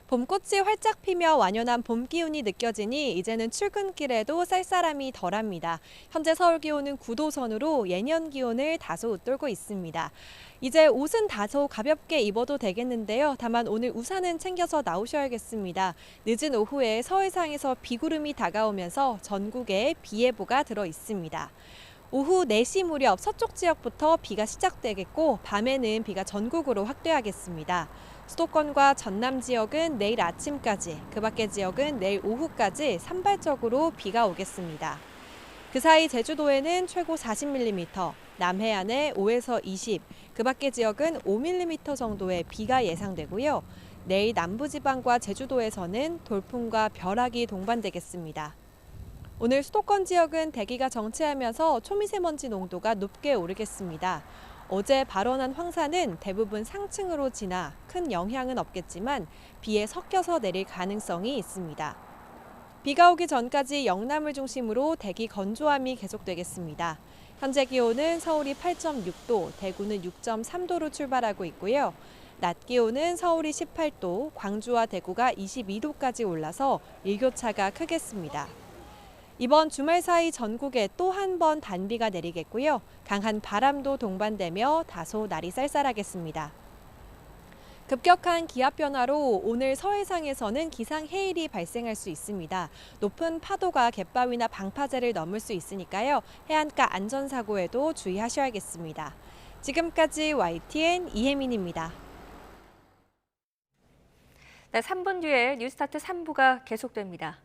봄꽃이 활짝 피며 완연한 봄 기운이 느껴지니 이제는 출근길에도 쌀쌀함이 덜합니다. 현재 서울 기온은 9도 선으로 예년 기온을 다소 웃돌고 있습니다. 이제 옷은 다소 가볍게 입어도 되겠는데요. 다만 오늘 우산은 챙겨서 나오셔야겠습니다. 늦은 오후에 서해상에서 비구름이 다가오면서 전국에 비 예보가 들어 있습니다. 오후 4시 무렵 서쪽 지역부터 비가 시작되겠고 밤에는 비가 전국으로 확대하겠습니다. 수도권과 전남 지역은 내일 아침까지, 그 밖의 지역은 내일 오후까지 산발적으로 비가 오겠습니다. 그 사이 제주도에는 최고 40mm, 남해안에 5에서 20, 그 밖의 지역은 5mm 정도의 비가 예상되고요. 내일 남부지방과 제주도에서는 돌풍과 벼락이 동반되겠습니다. 오늘 수도권 지역은 대기가 정체하면서 초미세먼지 농도가 높게 오르겠습니다. 어제 발원한 황사는 대부분 상층으로 지나 큰 영향은 없겠지만 비에 섞여서 내릴 가능성이 있습니다. 비가 오기 전까지 영남을 중심으로 대기 건조함이 계속되겠습니다. 현재 기온은 서울이 8.6도, 대구는 6.3도로 출발하고 있고요. 낮 기온은 서울이 18도, 광주와 대구가 22도까지 올라서 일교차가 크겠습니다. 이번 주말 사이 전국에 또 한 번 단비가 내리겠고요. 강한 바람도 동반되며 다소 날이 쌀쌀하겠습니다. 급격한 기압 변화로 오늘 서해상에서는 기상해일이 발생할 수 있습니다. 높은 파도가 갯바위나 방파제를 넘을 수 있으니까요. 해안가 안전사고에도 주의하셔야겠습니다. 지금까지 YTN 이혜민입니다. 네, 3분 뒤에 뉴스타트 3부가 계속됩니다.